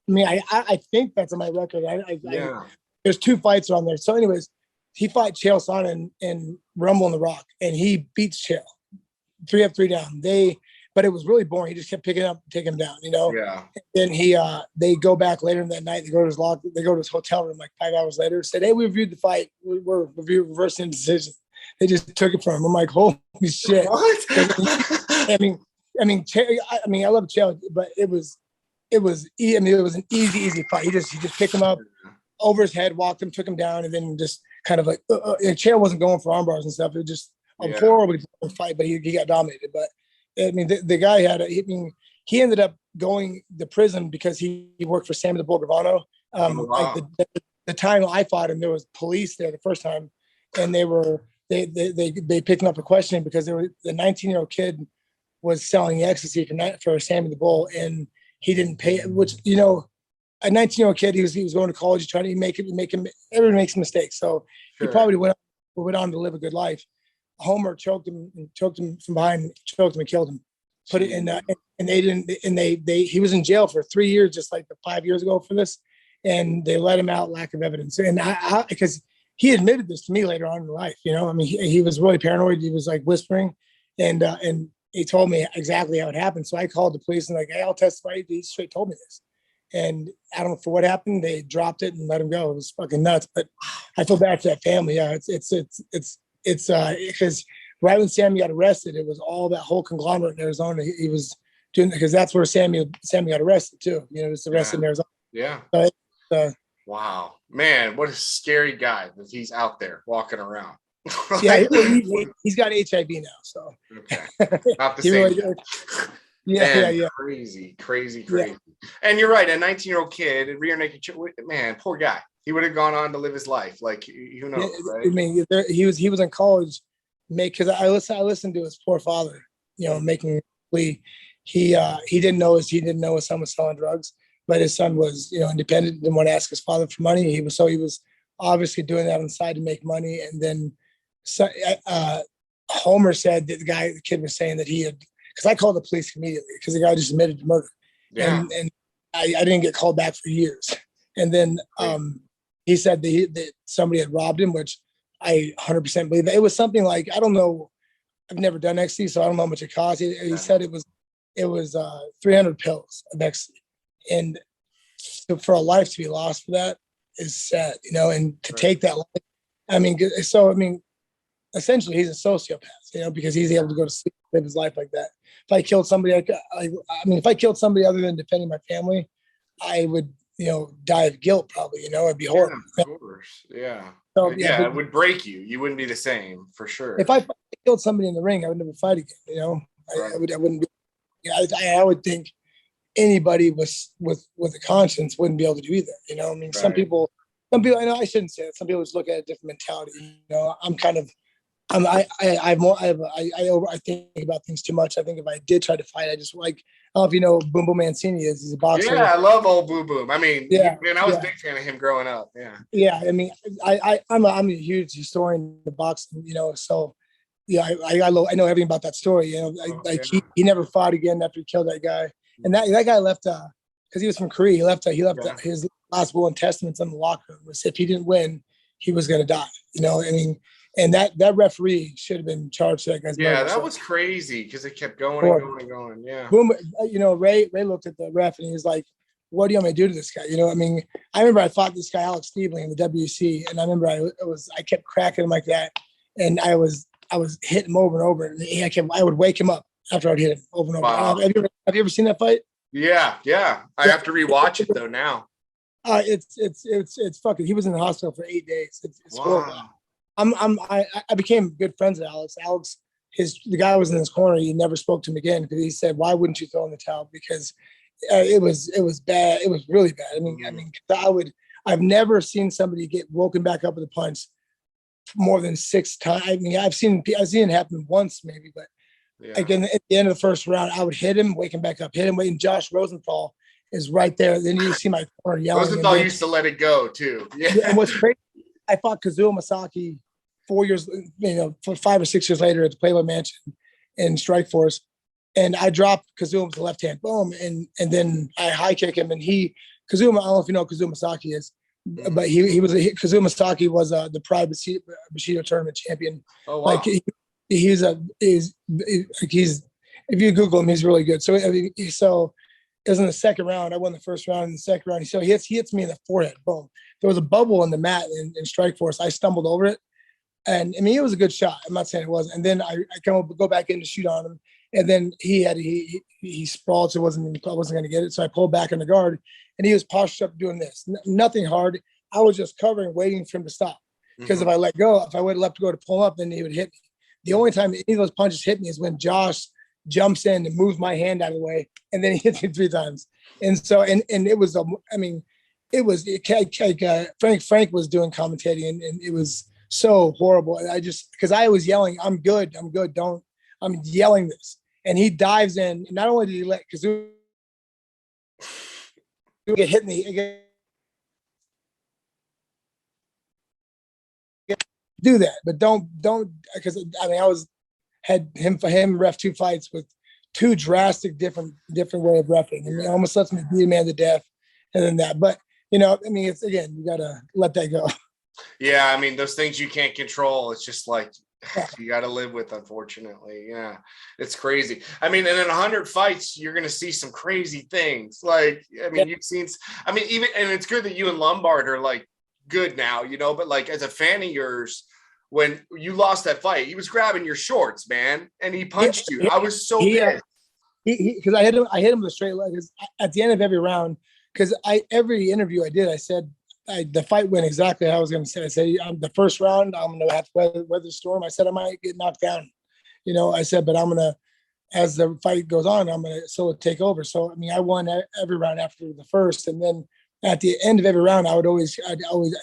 I think that's on my record. There's 2 fights on there. So, anyways, he fought Chael Sonnen in Rumble in the Rock, and he beats Chael 3 up, 3 down. But it was really boring. He just kept picking up, taking him down, Yeah. And then they go back later in that night. They go to his hotel room like 5 hours later. Said, "Hey, we reviewed the fight. We're reversing the decision." They just took it from him. I'm like, holy shit! What? I love Chael, but it was an easy fight. He just picked him up over his head, walked him, took him down, and then just kind of like and Chael wasn't going for arm bars and stuff. It was just a horrible fight, but he got dominated. But the guy he ended up going to prison because he worked for Sammy the Bull Gravano. Like the time I fought him, there was police there the first time, and they were they picked him up for questioning because the 19-year-old kid was selling ecstasy for Sammy the Bull, and he didn't pay. Which a 19-year-old kid, he was going to college, trying to make him. Everyone makes mistakes, so he probably went on to live a good life. Homer choked him from behind, choked him and killed him. Put it in, and they didn't. And he was in jail for 3 years, just like 5 years ago for this, and they let him out, lack of evidence. And because he admitted this to me later on in life, I mean, he was really paranoid. He was like whispering, and he told me exactly how it happened. So I called the police and like, hey, I'll testify. He straight told me this, and I don't know for what happened. They dropped it and let him go. It was fucking nuts. But I feel bad for that family. Yeah, it's because right when Sammy got arrested, it was all that whole conglomerate in Arizona. He was doing, because that's where Sammy got arrested too. He was arrested in Arizona. Yeah. So wow, man, what a scary guy that he's out there walking around. Yeah, he's got HIV now, so okay, not the same. Really, yeah. Crazy. Yeah. And you're right, a 19-year-old kid, a rear naked, man, poor guy. He would have gone on to live his life, like who knows, right? I mean, he was in college, because I listened to his poor father, making plea. He didn't know his son was selling drugs, but his son was independent, didn't want to ask his father for money. He was obviously doing that on the side to make money, and then. So Homer said that the kid was saying that he had, because I called the police immediately because the guy just admitted to murder. Yeah. And I didn't get called back for years. And then he said that somebody had robbed him, which I 100% believe. It was something like, I don't know, I've never done ecstasy, so I don't know how much it cost. He said it was 300 pills of ecstasy. And so for a life to be lost for that is sad, and to take that life. Essentially, he's a sociopath, because he's able to go to sleep, live his life like that. If I killed somebody, if I killed somebody other than defending my family, I would, die of guilt probably, it'd be horrible. Yeah, of course. Yeah. So, it would break you. You wouldn't be the same for sure. If I killed somebody in the ring, I would never fight again, Right. I wouldn't be, I would think anybody with a conscience wouldn't be able to do either, right. Some people, I know I shouldn't say it. Some people just look at a different mentality. I'm kind of, I think about things too much. I think if I did try to fight, I just I don't know if you know Boom Boom Mancini is. He's a boxer. Yeah, I love old Boom Boom. I mean, I was a big fan of him growing up. Yeah. Yeah, I mean, I'm a huge historian of boxing. So I know everything about that story. He never fought again after he killed that guy, and that guy left because he was from Korea. He left his last will and testaments in the locker room. Was if he didn't win, he was going to die. And that referee should have been charged for that guy's murder. That was crazy because it kept going and going. Yeah. Boom. Ray looked at the ref and he was like, "What do you want me to do to this guy?" I remember I fought this guy Alex Steebling in the WC, and I remember I kept cracking him like that, and I was hitting him over and over, and I would wake him up after I'd hit him over and over. Wow. Have you ever seen that fight? Yeah. I have to rewatch it though now. It's fucking. He was in the hospital for 8 days. It's wow. horrible. I became good friends with Alex. Alex, the guy was in his corner. He never spoke to him again because he said, "Why wouldn't you throw in the towel?" Because it was bad. It was really bad. I've never seen somebody get woken back up with a punch more than 6 times. I've seen it happen once maybe, but again at the end of the first round, I would hit him, wake him back up, hit him, wait, and Josh Rosenthal is right there. Then you see my corner yelling. Rosenthal used to let it go too. Yeah. And what's crazy, I fought Kazuo Masaki 4 years, 5 or 6 years later at the Playboy Mansion in Strikeforce, and I dropped Kazuo with the left hand, boom, and then I high kick him, and Kazuo, I don't know if you know who Kazuo Masaki is, but Kazuo Masaki was the Pride Bushido tournament champion. Oh wow! He's if you Google him, he's really good. So it was in the second round. I won the first round. In the second round, so he hits me in the forehead, boom. There was a bubble in the mat in Strikeforce. I stumbled over it. And it was a good shot. I'm not saying it wasn't. And then I go back in to shoot on him. And then he sprawled, so I wasn't going to get it. So I pulled back in the guard, and he was postured up doing this. Nothing hard. I was just covering, waiting for him to stop. Because if I let go, if I would have left to go to pull him up, then he would hit me. The only time any of those punches hit me is when Josh jumps in and moves my hand out of the way, and then he hits me 3 times. And so, and it was, Frank was doing commentating, and it was so horrible. And I just, because I was yelling, I'm good, don't, I'm yelling this. And he dives in. Not only did he let, because he get hit in the, do that, but don't, because I mean, had him ref 2 fights with 2 drastic different way of reffing, and it almost lets me beat a man to death, and then that. But you know, I mean, it's, again, you gotta let that go. Yeah, I mean, those things you can't control. It's just like Yeah. you got to live with, unfortunately. Yeah, it's crazy. I mean, and in 100 fights, you're going to see some crazy things. Like, I mean, you've seen, I mean, even, and it's good that you and Lombard are like good now, you know, but like as a fan of yours, when you lost that fight, he was grabbing your shorts, man, and he punched you. I was so pissed. Because I hit him with a straight leg. At the end of every round, because every interview I did, I said, the fight went exactly how I was going to say. I said, the first round, I'm going to have to weather the storm. I said, I might get knocked down. You know, I said, but I'm going to, as the fight goes on, I'm going to still take over. So, I mean, I won every round after the first. And then at the end of every round, I'd always,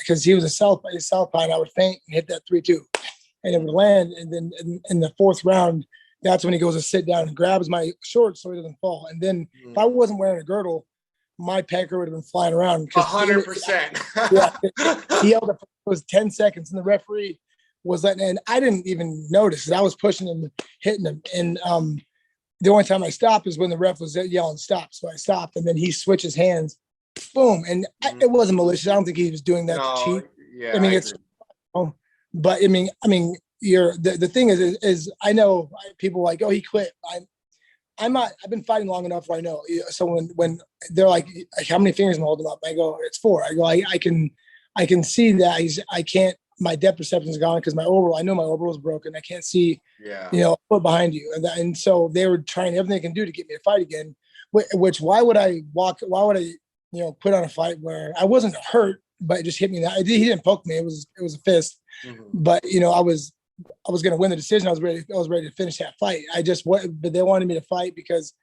because he was a southpaw, and I would feint and hit that 3-2. And it would land. And then in the fourth round, that's when he goes to sit down and grabs my shorts so he doesn't fall. And then if I wasn't wearing a girdle, my pecker would have been flying around. 100%. Yeah, he yelled it was 10 seconds, and the referee was letting, and I didn't even notice that I was pushing him, hitting him. And the only time I stopped is when the ref was yelling stop. So I stopped, and then he switches hands, boom. And it wasn't malicious. I don't think he was doing that to cheat. Yeah, I mean, it's, but I mean, the thing is I know people like, oh, he quit. I'm not, I've been fighting long enough where I know. So when they're like, how many fingers am I holding up? I go, it's 4. I go, I can see that I can't, my depth perception is gone because my orbital, I know my orbital is broken. I can't see, you know, foot behind you. And so they were trying everything they can do to get me to fight again, which why would I, you know, put on a fight where I wasn't hurt, but it just hit me. He didn't poke me. It was a fist, but you know, I was going to win the decision. I was ready to finish that fight. But they wanted me to fight because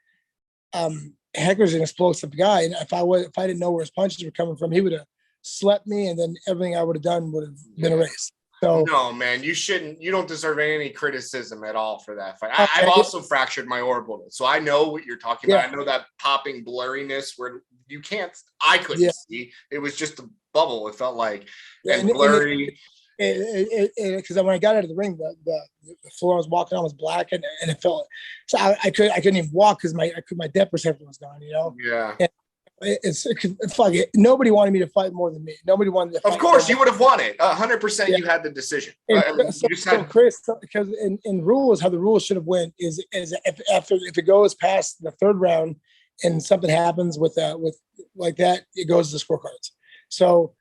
Hector's an explosive guy, and if I didn't know where his punches were coming from, he would have slept me, and then everything I would have done would have been erased. So no, man, you shouldn't. You don't deserve any criticism at all for that fight. I've also fractured my orbital, so I know what you're talking about. I know that popping blurriness where you can't. I couldn't see. It was just a bubble. It felt like and blurry. Because when I got out of the ring, the floor I was walking on was black, and it felt so I couldn't even walk because my depth perception was gone. You know. Yeah. And it's fuck it. Nobody wanted me to fight more than me. Nobody wanted to fight. Of course, you would have won it. 100%. You had the decision. Chris, because in rules, how the rules should have went is if it goes past the 3rd round and something happens with like that, it goes to the scorecards. So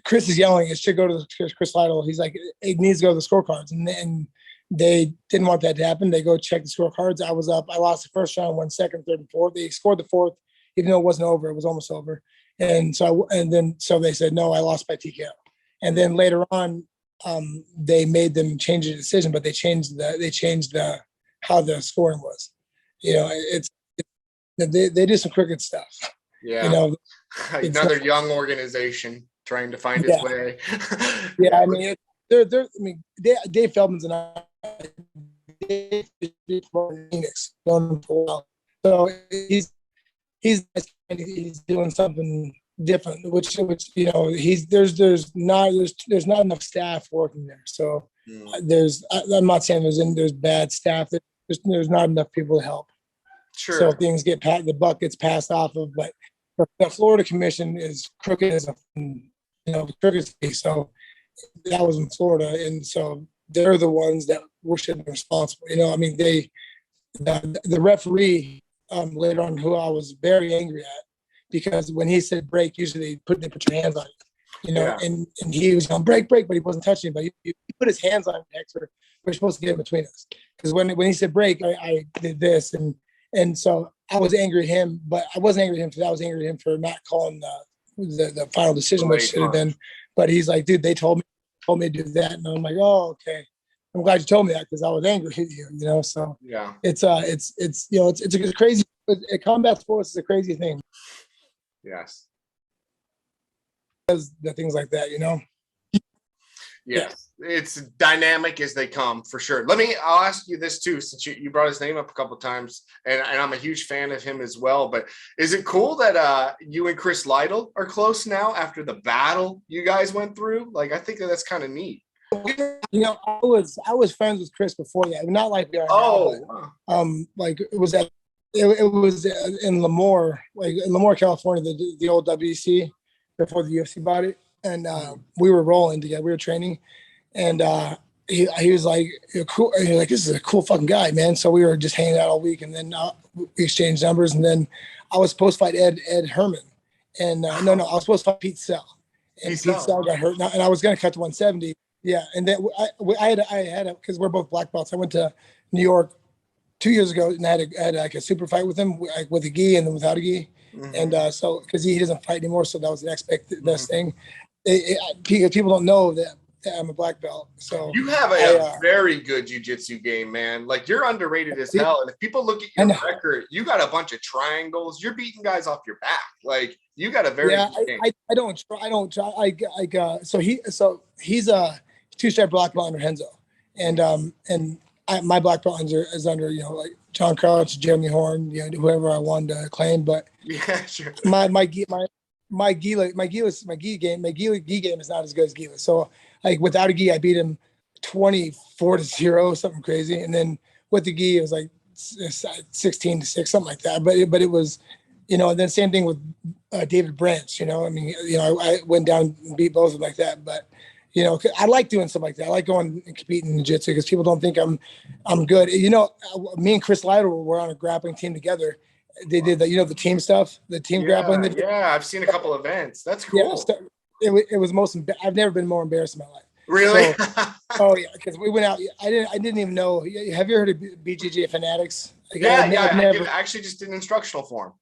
Chris is yelling, it should go to Chris Lytle. He's like, it needs to go to the scorecards. And they didn't want that to happen. They go check the scorecards. I was up. I lost the first round, won second, third, and fourth. They scored the 4th, even though it wasn't over. It was almost over. And so they said, no, I lost by TKO. And then later on, they made them change the decision, but they changed how the scoring was. You know, they do some crooked stuff. Yeah. You know, another young organization trying to find its way. Yeah, I mean, Dave Feldman's and I, Phoenix, known him for a while. So he's doing something different, which you know, there's not enough staff working there. So I'm not saying there's bad staff. There's not enough people to help. Sure. So things the buck gets passed off of, but the Florida Commission is crooked as a, you know, crooked. So that was in Florida, and so they're the ones that should be responsible. You know, I mean, the referee later on, who I was very angry at, because when he said break, usually they put your hands on you, you know, and he was going break, but he wasn't touching anybody. He put his hands on Hector. We're supposed to get in between us, because when he said break, I did this, and so I was angry at him, but I wasn't angry at him for that. I was angry at him for not calling the final decision, which should have been. But he's like, dude, they told me to do that, and I'm like, oh, okay. I'm glad you told me that, because I was angry at you, you know. So yeah, it's you know, it's a crazy. Combat sports is a crazy thing. Yes. does the things like that, you know? Yeah, it's dynamic as they come for sure. I'll ask you this too, since you brought his name up a couple of times, and I'm a huge fan of him as well. But is it cool that you and Chris Lytle are close now after the battle you guys went through? Like, I think that's kind of neat. You know, I was friends with Chris before that, not like we are now. But, like it was in Lemoore, like in Lemoore, California, the old WC before the UFC bought it. And we were rolling together. We were training, and he was like, "You're cool." And like, "This is a cool fucking guy, man." So we were just hanging out all week, and then we exchanged numbers. And then I was supposed to fight Ed Herman, and no, I was supposed to fight Pete Sell, and Pete Sell got hurt, and I was going to cut to 170. Yeah, and then I had because we're both black belts. I went to New York 2 years ago, and I had like a super fight with him, like with a gi and then without a gi. Mm-hmm. And so because he doesn't fight anymore, so that was the best thing. People don't know that I'm a black belt. So you have a very good jiu-jitsu game, man. Like, you're underrated as hell. And if people look at your record, you got a bunch of triangles. You're beating guys off your back. Like, you got a very good game. I don't try. So he's a two-step black belt under Henzo, and my black belt is under like John Crouch, Jeremy Horn, whoever I wanted to claim. But yeah, sure. My gi game is not as good as Gila. So like without a gi, I beat him 24-0, something crazy. And then with the gi, it was like 16-6, something like that. But it was, and then same thing with David Branch, I went down and beat both of them like that. But, I like doing stuff like that. I like going and competing in jiu-jitsu because people don't think I'm good. Me and Chris Lytle were on a grappling team together. They did the team stuff, the team grappling. Yeah, I've seen a couple events. That's cool. Yeah, it was I've never been more embarrassed in my life. Really? So, oh yeah, because we went out. I didn't even know. Have you heard of BJJ Fanatics? Like, I actually just did an instructional form.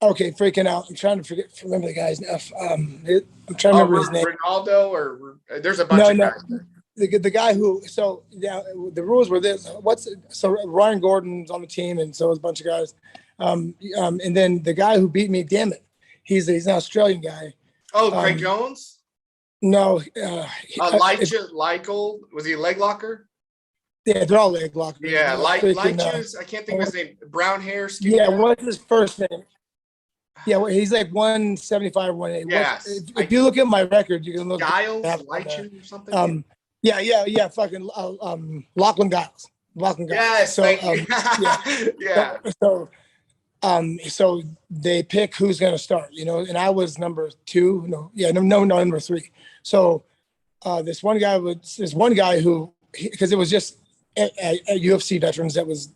Okay, freaking out. I'm trying to remember the guy's name. I'm trying to remember his name. Ronaldo, or there's a bunch of guys. The guy who, the rules were this. Ryan Gordon's on the team, and so was a bunch of guys. And then the guy who beat me, damn it, he's an Australian guy. Oh, Craig Jones? No. Lytle, was he a leg locker? Yeah, they're all leg lockers. Yeah, Lychus, I can't think of his name. Brown hair, skinny. Yeah, what's his first name? Yeah, well, he's like 175 or 180. Yeah. If you look at my record, you can look Giles, Lychus or something. Fucking Lachlan Giles. Yes, so, yeah. So they pick who's going to start, and I was number 2. Number 3. So this one guy who, because it was just a UFC veterans that was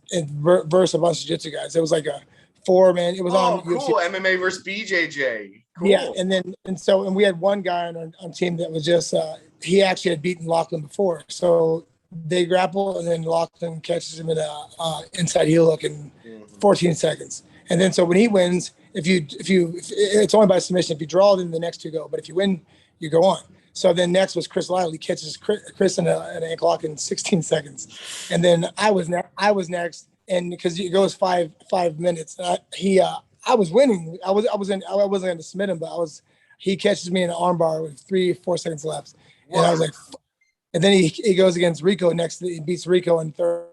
versus a bunch of jiu-jitsu guys. It was like a 4-man. It was on cool. UFC. MMA versus BJJ. Cool. Yeah, and we had one guy on team that was just he actually had beaten Lachlan before, so they grapple, and then Lachlan catches him in a inside heel hook in 14 seconds. And then so when he wins, if it's only by submission. If you draw, then the next 2 go. But if you win, you go on. So then next was Chris Lytle. He catches Chris in an ankle lock in 16 seconds. And then I was next, and because it goes five minutes, I was winning. I wasn't going to submit him, but he catches me in an armbar with 3-4 seconds left. And I was like, and then he goes against Rico next. He beats Rico in third.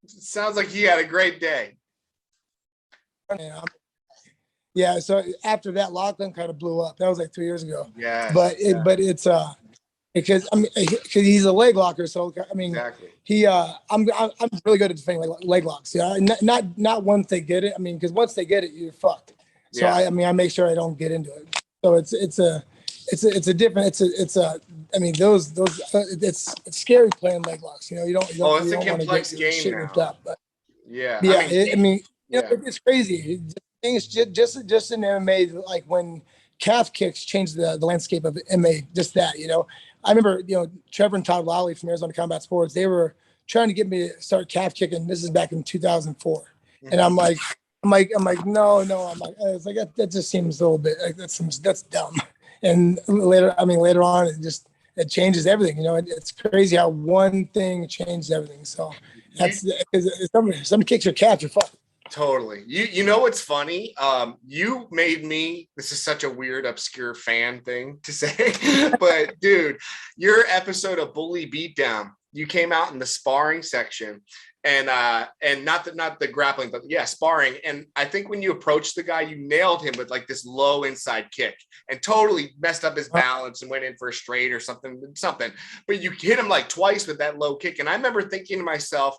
Sounds like he had a great day. Yeah. So after that, Lachlan kind of blew up. That was like 3 years ago. Yeah. But it's because he's a leg locker. So exactly. I'm really good at defending leg locks. Yeah. Not once they get it. Because once they get it, you're fucked. So I make sure I don't get into it. So it's scary playing leg locks. You don't. It's a complex game now. But it's crazy. Things just in MMA, like when calf kicks changed the landscape of MMA. Just that, I remember Trevor and Todd Lowry from Arizona Combat Sports. They were trying to get me to start calf kicking. This is back in 2004, and I'm like, no. I'm like, it's like that just seems a little bit like that's dumb. And later on, it changes everything. It's crazy how one thing changed everything. So that's somebody kicks your calf, you're fucked. Totally. You know what's funny? You made me, this is such a weird, obscure fan thing to say, but dude, your episode of Bully Beatdown, you came out in the sparring section and not the grappling, but yeah, sparring. And I think when you approached the guy, you nailed him with like this low inside kick and totally messed up his balance and went in for a straight or something. But you hit him like twice with that low kick. And I remember thinking to myself,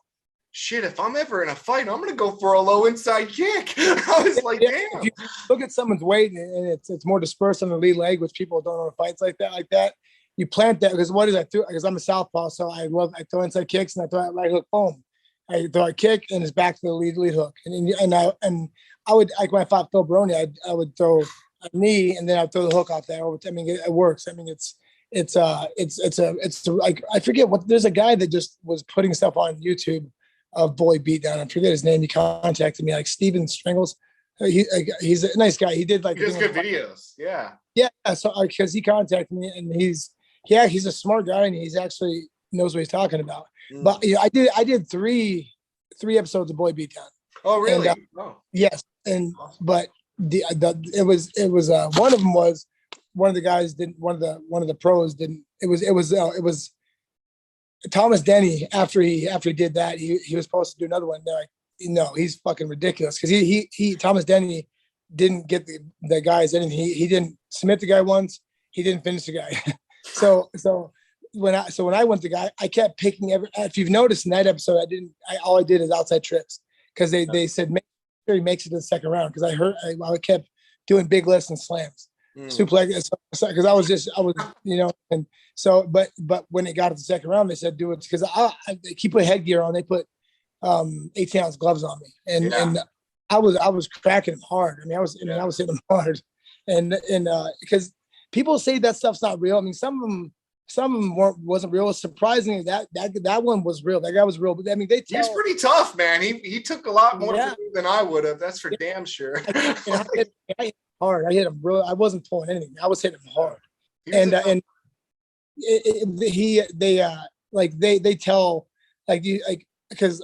shit, if I'm ever in a fight, I'm gonna go for a low inside kick. I was like, damn. If you look at someone's weight and it's more dispersed on the lead leg, which people don't know in fights like that. You plant that because what is I threw? Because I'm a southpaw, so I throw inside kicks and I throw that right hook, boom. I throw a kick and it's back to the lead hook. And I would, like when I fought Phil Baroni, I would throw a knee and then I'd throw the hook off there. I mean, it works. I mean, it's like I forget what. There's a guy that just was putting stuff on YouTube of Bully Beatdown. I forget his name. He contacted me, like Steven Strangles. He's a nice guy. He did like he does good videos. Yeah. Yeah. So because he contacted me and he's a smart guy and he's actually knows what he's talking about. But I did three episodes of Bully Beatdown. Oh really? And, yes. And but it was one of them was one of the guys didn't one of the pros didn't it was Thomas Denny, after he did that, he was supposed to do another one. They're like, no, he's fucking ridiculous because he Thomas Denny didn't get the guys anything. He didn't submit the guy once. He didn't finish the guy. so when I went to the guy, I kept picking if you've noticed in that episode, all I did is outside trips because they said make sure he makes it to the second round because I kept doing big lifts and slams. Suplex because I was and so but when it got to the second round they said do it because they keep put headgear on, they put 18-ounce gloves on me and I was cracking them hard. I mean I was hitting them hard and because people say that stuff's not real. I mean some of them wasn't real. Surprisingly that one was real. That guy was real, but I mean he's pretty tough, man. He took a lot more than I would have. That's for damn sure. I hard. I hit him real. I wasn't pulling anything. I was hitting him hard. They tell like you like because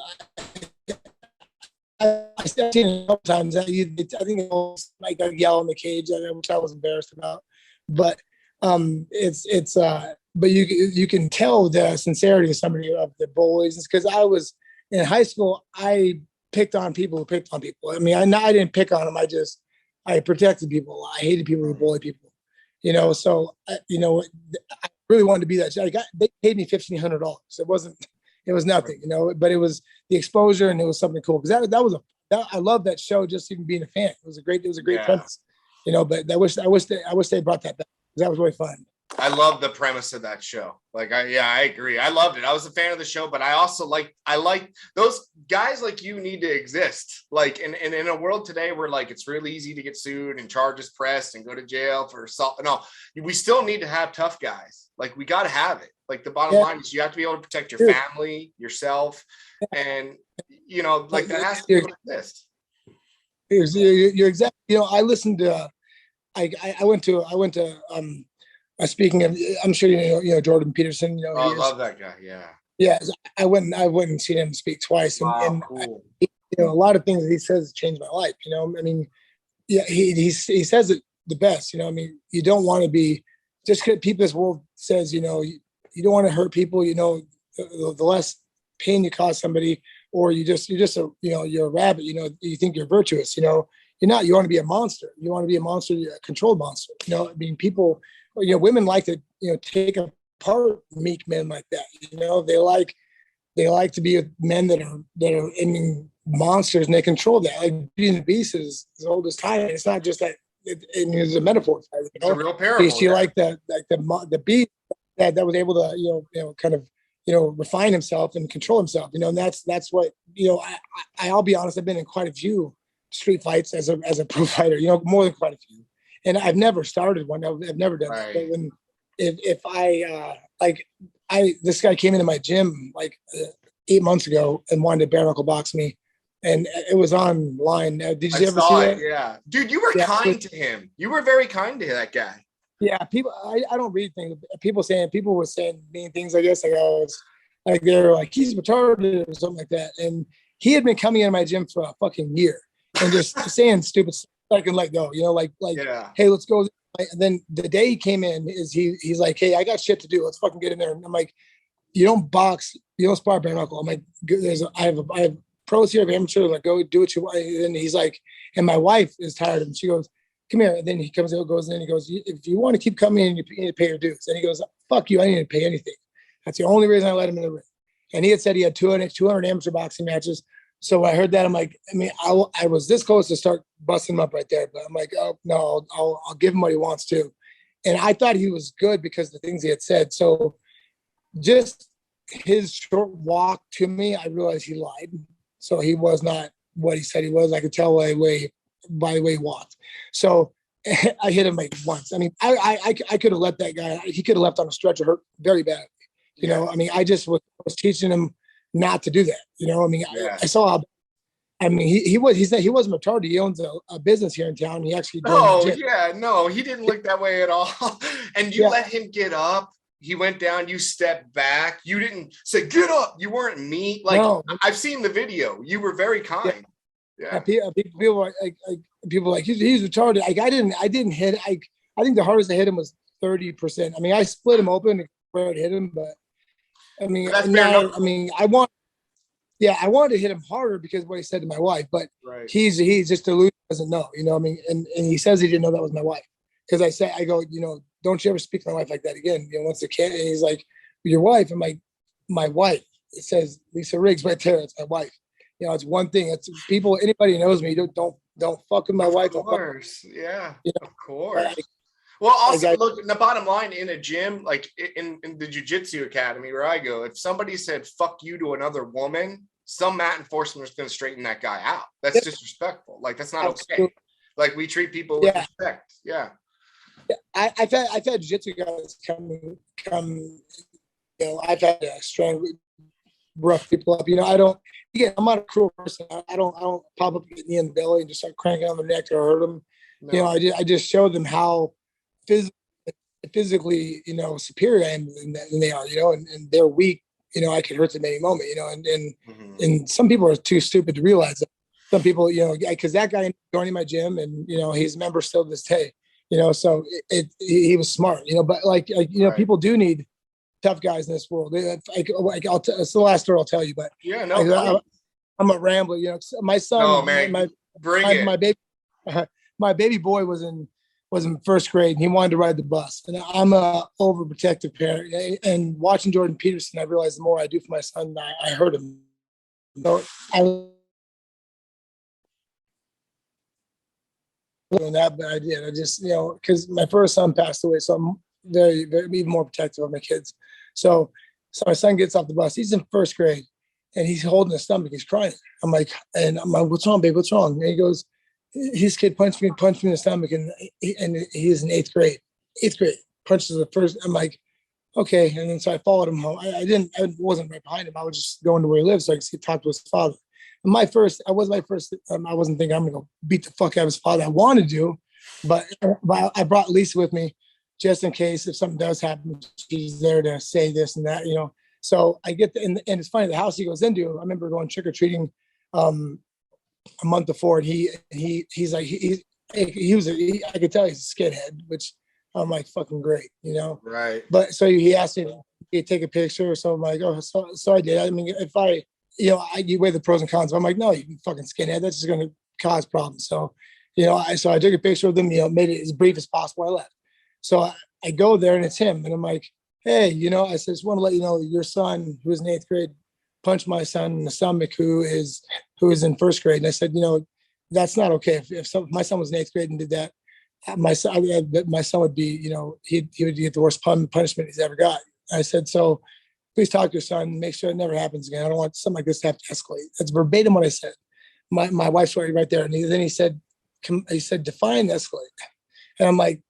I've seen it a couple times. I think it was like a yell in the cage, which I was embarrassed about. But but you can tell the sincerity of somebody of the bullies because I was in high school. I picked on people who picked on people. I mean, I didn't pick on them. I protected people. I hated people who bully people, so, I really wanted to be that. They paid me $1,500. It was nothing, but it was the exposure and it was something cool. Cause I love that show just even being a fan. It was a great premise, but I wish they brought that back because that was really fun. I love the premise of that show. Like, I agree. I loved it. I was a fan of the show, but I also like those guys like you need to exist. Like, and in a world today where like it's really easy to get sued and charges pressed and go to jail for assault. No, we still need to have tough guys. Like, we got to have it. Like, the bottom line is you have to be able to protect your family, yourself, and like that has to be able to exist. You're exactly. I listened to. I went to. Speaking of, I'm sure you know Jordan Peterson. I love that guy. Yeah. Yeah, I went and seen him speak twice, and cool. A lot of things that he says changed my life. I mean, yeah, he says it the best. I mean, you don't want to be just because people. This world says you don't want to hurt people. The less pain you cause somebody, or you're a rabbit. You think you're virtuous. You're not. You want to be a monster. You want to be a monster, a controlled monster. I mean, people. Women like to, take apart meek men like that. They like to be with men that are monsters and they control that. Like Beauty and the Beast is as old as time. It's not just that. It's a metaphor. It's a real parable. She liked the beast that was able to kind of refine himself and control himself. And that's what I'll be honest. I've been in quite a few street fights as a pro fighter. More than quite a few. And I've never started one. I've never done right. It. But this guy came into my gym like 8 months ago and wanted to bare knuckle box me, and it was online. Did you ever see that? Yeah, dude, you were kind to him. You were very kind to that guy. Yeah, people. I don't read things. People were saying mean things. I guess like they're like he's retarded or something like that. And he had been coming into my gym for a fucking year and just saying stupid stuff I can let go, hey, let's go. And then the day he came in he's like, hey, I got shit to do. Let's fucking get in there. And I'm like, you don't box, you don't spar bare knuckle. I'm like, I have pros here, I have amateurs. I'm like, go do what you want. And he's like, and my wife is tired of him. She goes, come here. And then he comes out, goes in, he goes, if you want to keep coming in, you need to pay your dues. And he goes, fuck you, I need to pay anything. That's the only reason I let him in the ring. And he had said he had 200 amateur boxing matches. So when I heard that, I'm like, I was this close to start busting him up right there. But I'm like, oh, no, I'll give him what he wants to. And I thought he was good because of the things he had said. So just his short walk to me, I realized he lied. So he was not what he said he was. I could tell by the way he walked. So I hit him like once. I mean, I could have let that guy, he could have left on a stretcher hurt very badly. I just was teaching him not to do that. I saw how, he said he wasn't retarded. He owns a business here in town. He actually, he didn't look that way at all. And you let him get up. He went down, you stepped back. You didn't say, get up. You weren't mean. No. I've seen the video. You were very kind. Yeah. People are like, he's retarded. Like, I didn't hit. I think the hardest I hit him was 30%. I split him open where it hit him, but I wanted to hit him harder because of what he said to my wife, but he's just delusional, doesn't know, and he says he didn't know that was my wife. Because I go, don't you ever speak to my wife like that again. Once a kid, and he's like, your wife. I'm like, my wife. It says Lisa Riggs right there. It's my wife. It's one thing. It's people. Anybody who knows me, don't fuck with my wife. Of course, of course. Well, also look, the bottom line in a gym, like in the jiu-jitsu academy where I go, if somebody said "fuck you" to another woman, some mat enforcement is going to straighten that guy out. That's disrespectful. Like, that's not okay. Like, we treat people with respect. Yeah. I've had jiu-jitsu guys come. I've had strong, rough people up. I'm not a cruel person. I don't pop up at the end of the belly and just start cranking on the neck or hurt them. No. I just show them how physically, superior I am than they are, and they're weak. I could hurt them any moment, and some people are too stupid to realize that. Some people, because that guy joining my gym, and he's a member still to this day. So he was smart, but people do need tough guys in this world. It's the last story I'll tell you, but I'm a rambler. My son, no, man, my baby boy was in first grade, and he wanted to ride the bus. And I'm a overprotective parent. And watching Jordan Peterson, I realized the more I do for my son, I hurt him. So doing that, but I did. I just, because my first son passed away, so I'm very, very even more protective of my kids. So my son gets off the bus. He's in first grade, and he's holding his stomach. He's crying. I'm like, what's wrong, babe? What's wrong? And he goes, his kid punched me in the stomach, and he's in eighth grade. Punches the first. I'm like, okay. And then so I followed him home. I wasn't right behind him. I was just going to where he lives so I could talk to his father. And I wasn't thinking I'm going to go beat the fuck out of his father. I wanted to, but I brought Lisa with me just in case if something does happen, she's there to say this and that, So I get and it's funny, the house he goes into, I remember going trick-or-treating a month before, and he's like, I could tell he's a skinhead, which I'm like, fucking great, Right. But so he asked me to take a picture. So I'm like, oh, so I did. If you weigh the pros and cons. I'm like, no, you fucking skinhead. That's just going to cause problems. So, I took a picture of them, made it as brief as possible. I left. So I go there, and it's him. And I'm like, hey, I said, just want to let you know that your son, who was in eighth grade, punched my son in the stomach, who is in first grade. And I said, that's not okay. If my son was in eighth grade and did that, my son would be, he would get the worst punishment he's ever got. I said, so please talk to your son, make sure it never happens again. I don't want something like this to have to escalate. That's verbatim what I said. My wife's right there. And then he said, define escalate. And I'm like,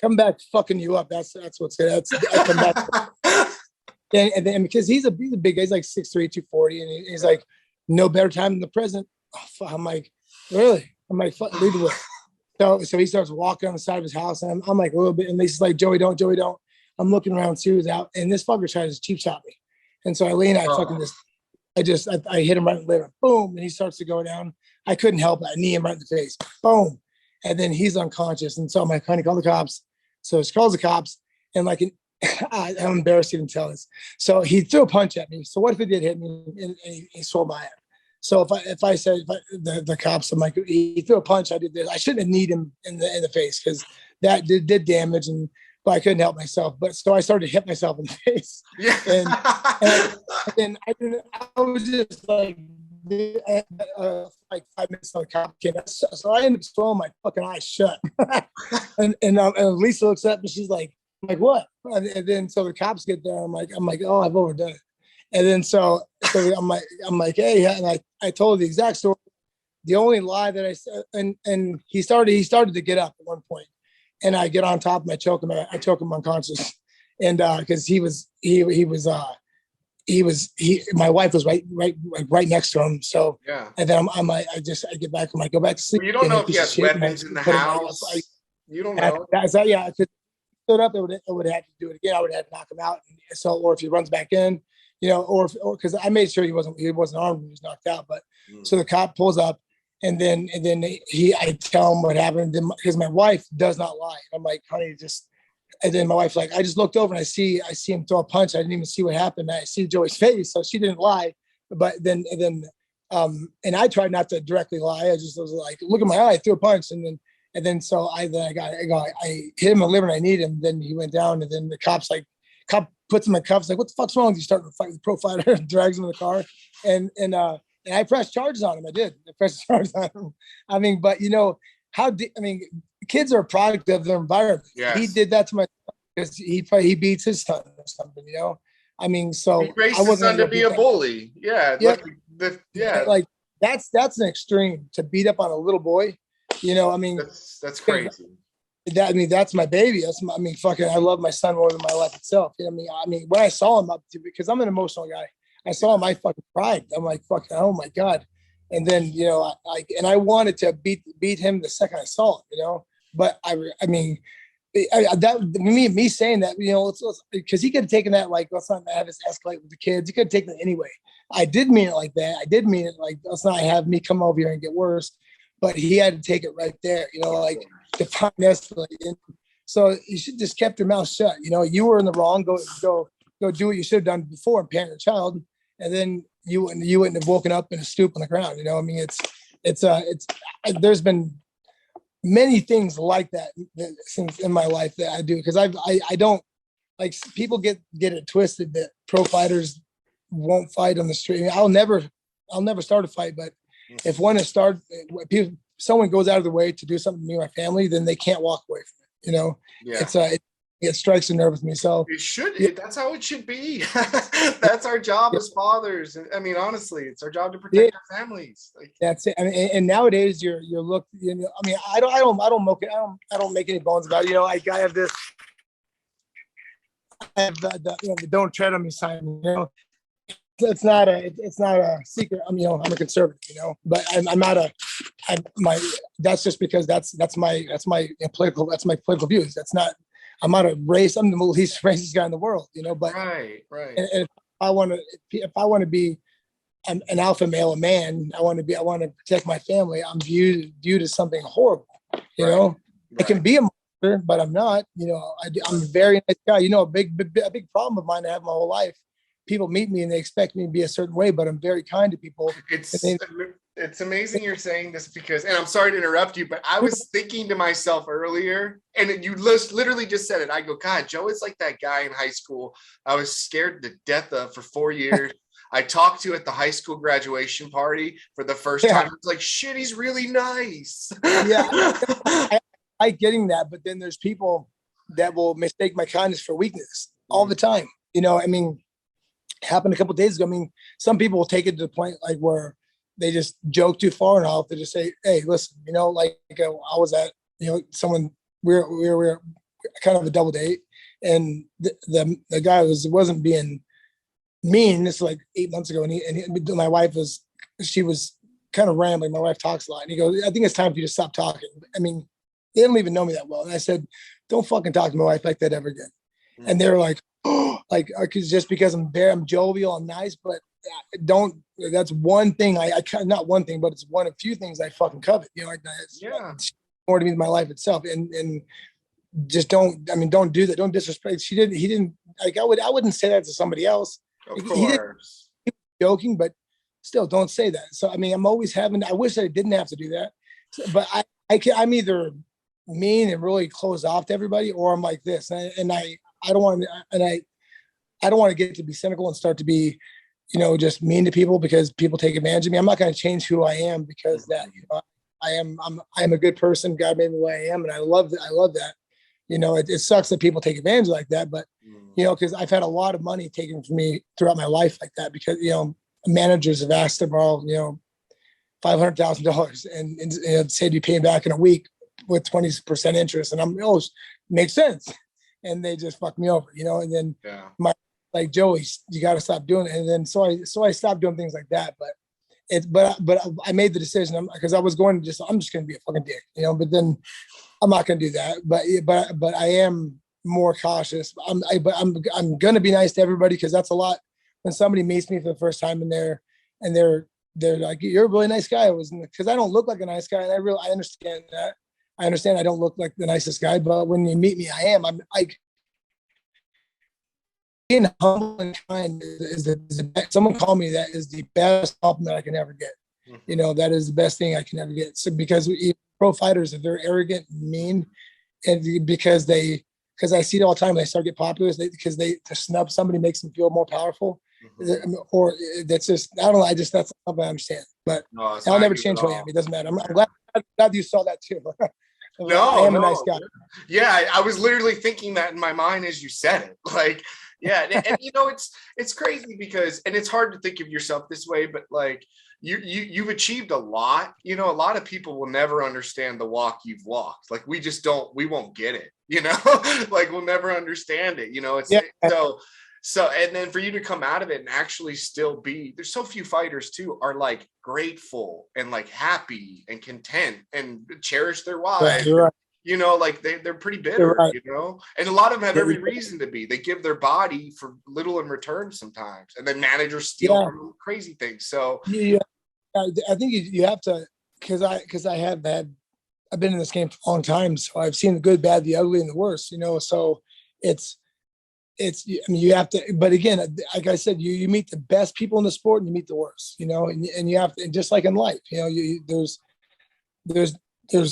come back fucking you up. That's what's good. I come back. and then because he's a big guy, he's like 6'3", 240. And he's like, no better time than the present. Oh, I'm like, really? I'm like, fuck, lead the way. So he starts walking on the side of his house, and I'm like a little bit, and he's like, Joey, don't. I'm looking around, see who's out, and this fucker tries to cheap shot me. And so I lean, I I hit him right in the liver, boom, and he starts to go down. I couldn't help it. I knee him right in the face, boom, and then he's unconscious. And so I'm like, honey, call the cops. So she calls the cops, and like I'm embarrassed to even tell this. So he threw a punch at me. So what if he did hit me and he swore my head? So if I said the cops, I'm like, he threw a punch, I did this. I shouldn't have kneed him in the face because that did damage, but I couldn't help myself. But so I started to hit myself in the face. Yeah. And I was just like 5 minutes on the cop came. So I ended up throwing my fucking eyes shut. and Lisa looks up and she's like, I'm like, what? And then so the cops get there. I'm like, oh, I've overdone it. And then so I'm like, hey, and I told her the exact story. The only lie that I said, and he started to get up at one point, and I get on top of him, I choke him unconscious, and because my wife was right next to him. So yeah. And then I get back, I go back to sleep. You don't know if he has weapons in the house. You don't know. Yeah. If it stood up, I would have had to do it again. I would have had to knock him out. Or if he runs back in, or because I made sure he wasn't armed when he was knocked out. But so the cop pulls up, and then I tell him what happened because my wife does not lie. I'm like, honey, and then my wife's like, I just looked over and I see him throw a punch. I didn't even see what happened. I see Joey's face, so she didn't lie. But then and I tried not to directly lie. I just was like, look at my eye, I threw a punch, and then so I hit him in the liver and I kneed him. Then he went down, and then the cop puts him in cuffs, like, what the fuck's wrong with you starting to fight with the pro fighter? Drags him in the car, and I pressed charges on him. I pressed charges on him. I mean, but kids are a product of their environment. Yes. He did that to my son because he beats his son or something, I mean, so he raised his son to be a bully. Yeah. Yep. Yeah. Like that's an extreme to beat up on a little boy. I mean, that's crazy. That's my baby. I love my son more than my life itself. I mean, when I saw him because I'm an emotional guy, I saw him, I fucking cried. I'm like, fucking, oh my God. And then, I wanted to beat him the second I saw it, but me saying that, because he could have taken that, like, let's not have this escalate with the kids. He could have taken it anyway. I did mean it like that. I did mean it like, let's not have me come over here and get worse. But he had to take it right there, like define escalate. So you should just kept your mouth shut. You were in the wrong. Go do what you should have done before and parent your child, and then you wouldn't have woken up in a stoop on the ground. I mean, it's there's been many things like that since in my life that I do, because I don't like, people get it twisted that pro fighters won't fight on the street. I mean, I'll never start a fight, but if someone goes out of the way to do something to me or my family, then they can't walk away from it. Yeah. It strikes a nerve with me. So it should. That's how it should be. That's our job as fathers. I mean, honestly, it's our job to protect our families. That's it. I mean, and nowadays you're looked. I mean, I don't make any bones about it. I have this. I have the don't tread on me sign. It's not a secret. I'm a conservative, but I'm not that's just because that's my political views. I'm not a race. I'm the least racist guy in the world, but right. And if I want to be an alpha male, a man, I want to protect my family. I'm viewed as something horrible, Right. I can be a monster, but I'm not, I'm a very nice guy. A big problem of mine I have my whole life. People meet me and they expect me to be a certain way, but I'm very kind to people. It's amazing you're saying this because, and I'm sorry to interrupt you, but I was thinking to myself earlier, and you literally just said it. I go, God, Joe is like that guy in high school I was scared to death of for 4 years. I talked to at the high school graduation party for the first time. I was like, shit, he's really nice. Yeah, I getting that, but then there's people that will mistake my kindness for weakness all the time. Happened a couple of days ago. I mean, some people will take it to the point like where they just joke too far, and I'll have to just say, "Hey, listen, I was at, someone we were kind of a double date, and the guy wasn't being mean. This was like 8 months ago, and my wife was kind of rambling. My wife talks a lot, and he goes, "I think it's time for you to stop talking." I mean, they don't even know me that well, and I said, "Don't fucking talk to my wife like that ever again." And they're like, just because I'm there, I'm jovial, I'm nice, but don't that's one thing I not one thing, but it's one of few things I fucking covet. You know, it's more to me than my life itself. And just don't do that. Don't disrespect. He didn't like, I wouldn't say that to somebody else. Of He didn't, course. he was joking, but still don't say that. So, I mean, I'm always I wish I didn't have to do that. But I'm either mean and really close off to everybody, or I'm like this. And I don't want to get to be cynical and start to be, you know, just mean to people because people take advantage of me. I'm not going to change who I am because that, you know, I am a good person. God made me the way I am. And I love that. You know, it sucks that people take advantage like that, but you know, because I've had a lot of money taken from me throughout my life like that, because, you know, managers have asked to borrow, you know, $500,000 and say be paying back in a week with 20% interest. And I'm, makes sense. And they just fuck me over, you know, and then like, Joey, you got to stop doing it. And then, so I stopped doing things like that, but I made the decision because I was going to I'm just going to be a fucking dick, you know, but then I'm not going to do that. But I am more cautious. I'm going to be nice to everybody, because that's a lot. When somebody meets me for the first time and they're like, you're a really nice guy. I was, because I don't look like a nice guy. And I understand that. I understand I don't look like the nicest guy, but when you meet me, I am. I'm like, being humble and kind is the best. Someone called me that is the best compliment I can ever get. You know, that is the best thing I can ever get. So because pro fighters, if they're arrogant and mean, and because I see it all the time, they start to get popular because to snub somebody makes them feel more powerful. Or that's just, I don't know. That's something I understand, but I'll never change who I am. It doesn't matter. I'm glad you saw that too. I am a nice guy. Yeah, I was literally thinking that in my mind as you said it. Like, yeah, and you know, it's crazy because, and it's hard to think of yourself this way, but like you've achieved a lot. You know, a lot of people will never understand the walk you've walked. Like we won't get it. You know, like we'll never understand it. You know, so, and then for you to come out of it and actually still be, there's so few fighters too are like grateful and like happy and content and cherish their wives. Right. You know, like they're pretty bitter, you know, and a lot of them have every reason to be. They give their body for little in return sometimes, and then managers steal from them, crazy things. So I think you have to, because I've been in this game for a long time, so I've seen the good, bad, the ugly, and the worst. You know, so it's I mean, you have to, but again, like I said, you meet the best people in the sport and you meet the worst, you know, and you have to, and just like in life, you know, there's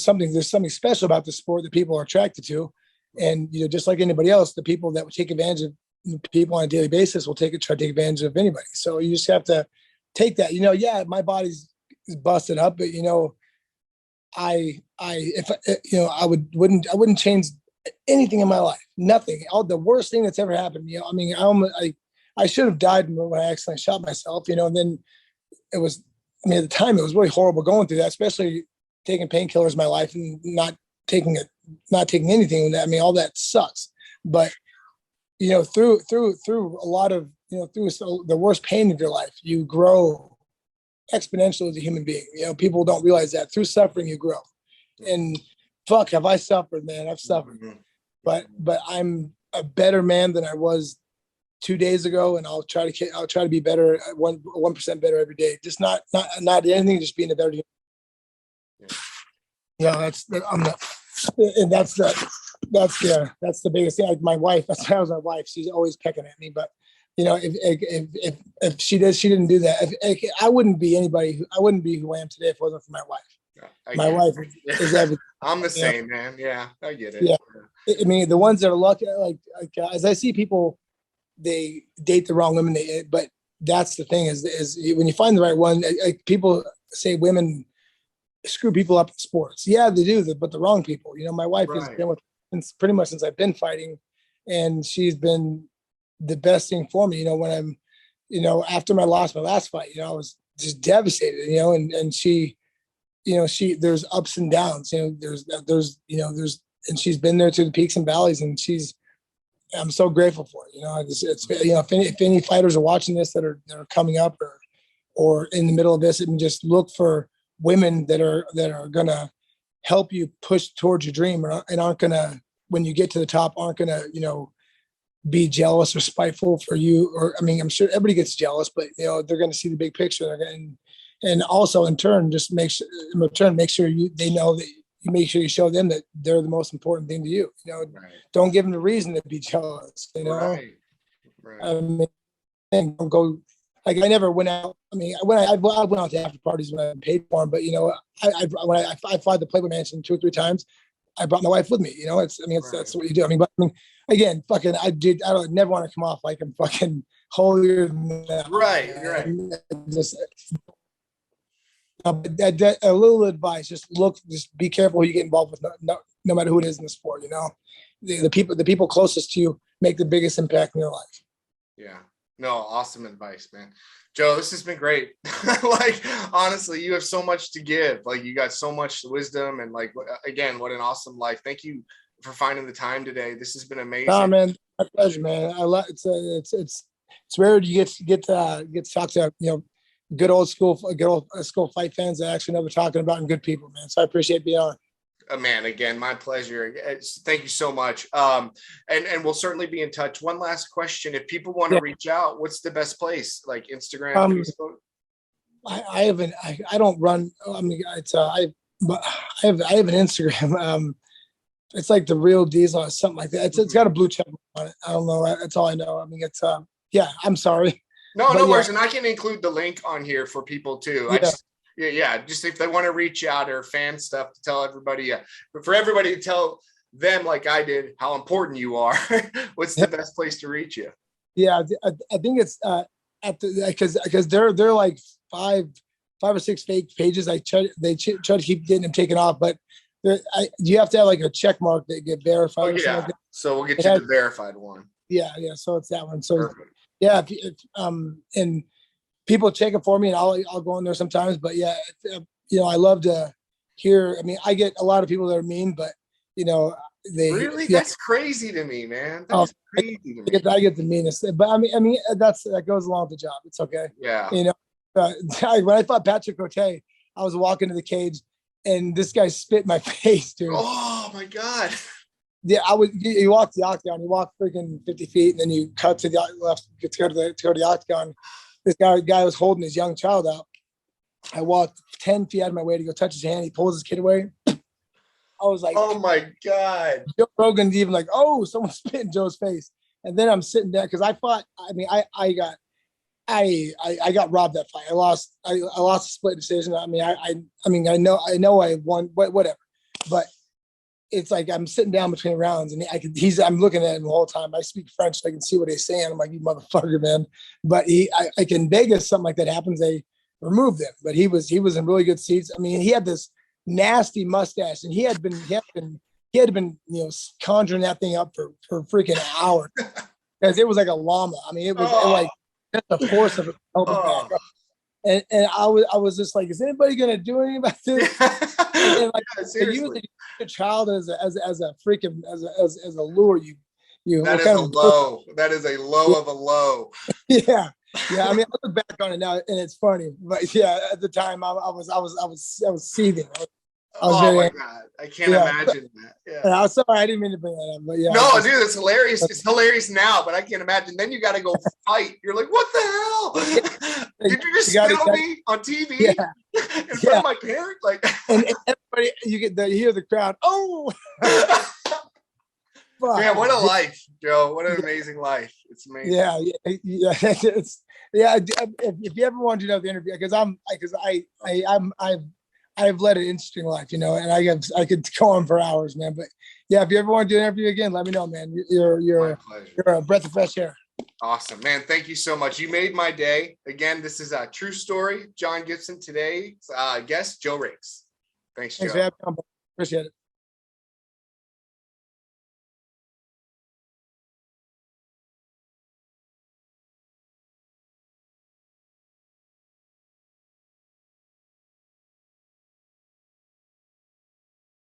something special about the sport that people are attracted to. And, you know, just like anybody else, the people that would take advantage of people on a daily basis will try to take advantage of anybody. So you just have to take that, you know, my body's busted up, but you know, I wouldn't change anything in my life. Nothing. The worst thing that's ever happened. You know, I mean, I should have died when I accidentally shot myself. You know, and then it was. I mean, at the time, it was really horrible going through that, especially taking painkillers in my life and not taking anything. I mean, all that sucks. But you know, through a lot of, you know, through the worst pain of your life, you grow exponentially as a human being. You know, people don't realize that through suffering you grow. And fuck, have I suffered, man? I've suffered, but I'm a better man than I was 2 days ago, and I'll try to be better, 1% better every day. Just not anything, just being a better human. Yeah, that's the biggest thing. Like my wife, that's how I was my wife. She's always pecking at me, but you know, if she didn't do that, I wouldn't be I wouldn't be who I am today if it wasn't for my wife. My wife is everything. I'm the same, man. Yeah, I get it. Yeah, I mean, the ones that are lucky, like as I see people, they date the wrong women. But that's the thing is when you find the right one, like people say women screw people up in sports. Yeah, they do, but the wrong people. You know, my wife has been with pretty much since I've been fighting, and she's been the best thing for me. You know, when I'm, you know, after I lost my last fight, you know, I was just devastated. You know, and she. You know, there's ups and downs, you know, and she's been there through the peaks and valleys, and I'm so grateful for it. You know, it's you know, if any fighters are watching this that are coming up or in the middle of this, and just look for women that are going to help you push towards your dream and aren't going to, when you get to the top, aren't going to, you know, be jealous or spiteful for you. Or, I mean, I'm sure everybody gets jealous, but you know, they're going to see the big picture. And also in turn, just make sure they know that you make sure you show them that they're the most important thing to you. You know, don't give them the reason to be jealous. You know, I mean, and don't go. Like I never went out. I mean, I went out to after parties when I paid for them. But you know, when I fly the Playboy Mansion 2 or 3 times, I brought my wife with me. You know, that's what you do. I mean, but I mean, again, fucking, I don't never want to come off like I'm fucking holier than that. Right. Just a little advice: just be careful who you get involved with. No matter who it is in the sport, you know, the people closest to you make the biggest impact in your life. Yeah. No, awesome advice, man. Joe, this has been great. Like, honestly, you have so much to give. Like, you got so much wisdom, and like, again, what an awesome life. Thank you for finding the time today. This has been amazing. Oh man, my pleasure, man. I love it's rare you get to talk to, you know, good old school fight fans that actually know what they're talking about, and good people, man. So I appreciate being on. Man, again, my pleasure. Thank you so much. And we'll certainly be in touch. One last question: if people want to reach out, what's the best place? Like Instagram, Facebook? I don't run. I mean, I have an Instagram. It's like the Real Diesel or something like that. It's got a blue check on it. I don't know. That's all I know. I mean, it's I'm sorry. No worries. And I can include the link on here for people too. Just if they want to reach out or fan stuff, to tell everybody, but for everybody to tell them, like I did, how important you are. What's the best place to reach you? Yeah, I think it's because they're like five or six fake pages. They try to keep getting them taken off, but you have to have like a check mark that get verified. Oh, yeah. Like so we'll get you the verified one. Yeah. So it's that one. So perfect. Yeah, and people check it for me, and I'll go in there sometimes. But yeah, you know, I love to hear. I mean, I get a lot of people that are mean, but you know, that's crazy to me, man. That's crazy to me. I get the meanest, but I mean that goes along with the job. It's okay. Yeah. You know, when I fought Patrick Cote, I was walking to the cage, and this guy spit in my face, dude. Oh my god. Yeah, you walk the octagon, you walk freaking 50 feet, and then you cut to the left to go to the octagon. This guy was holding his young child out. I walked 10 feet out of my way to go touch his hand. He pulls his kid away. I was like, oh my God. Joe Rogan's even like, oh, someone spit in Joe's face. And then I'm sitting there because I fought. I mean, I got robbed that fight. I lost a split decision. I mean, I know I won, whatever. But it's like I'm sitting down between rounds, and I'm looking at him the whole time. I speak French, so I can see what he's saying. I'm like, you motherfucker, man. But like in Vegas, something like that happens, they removed him. But he was in really good seats. I mean, he had this nasty mustache, and he had been you know, conjuring that thing up for freaking hours because it was like a llama. I mean, it was like just the force of it. And I was just like, is anybody gonna do anything about this? And like, using your child as a freaking as a lure, you that is a low. That is a low of a low. Yeah. I mean, I look back on it now, and it's funny, but yeah, at the time I was seething. My God, I can't imagine that. Yeah. I'm sorry, I didn't mean to bring that up, but yeah. No, dude, it's hilarious. It's hilarious now, but I can't imagine. Then you got to go fight. You're like, what the hell? Did you just spit on me on TV in front of my parents? Like, and everybody, you hear the crowd. Oh, yeah, what a life, Joe! What an amazing life. It's amazing. If you ever wanted to know the interview, because I've led an interesting life, you know, and I could go on for hours, man. But yeah, if you ever want to do an interview again, let me know, man. You're a breath of fresh air. Awesome, man. Thank you so much. You made my day. Again, this is a true story. John Gibson today. Guest Joe Riggs. Thanks, Joe. Thanks for having me on. Appreciate it.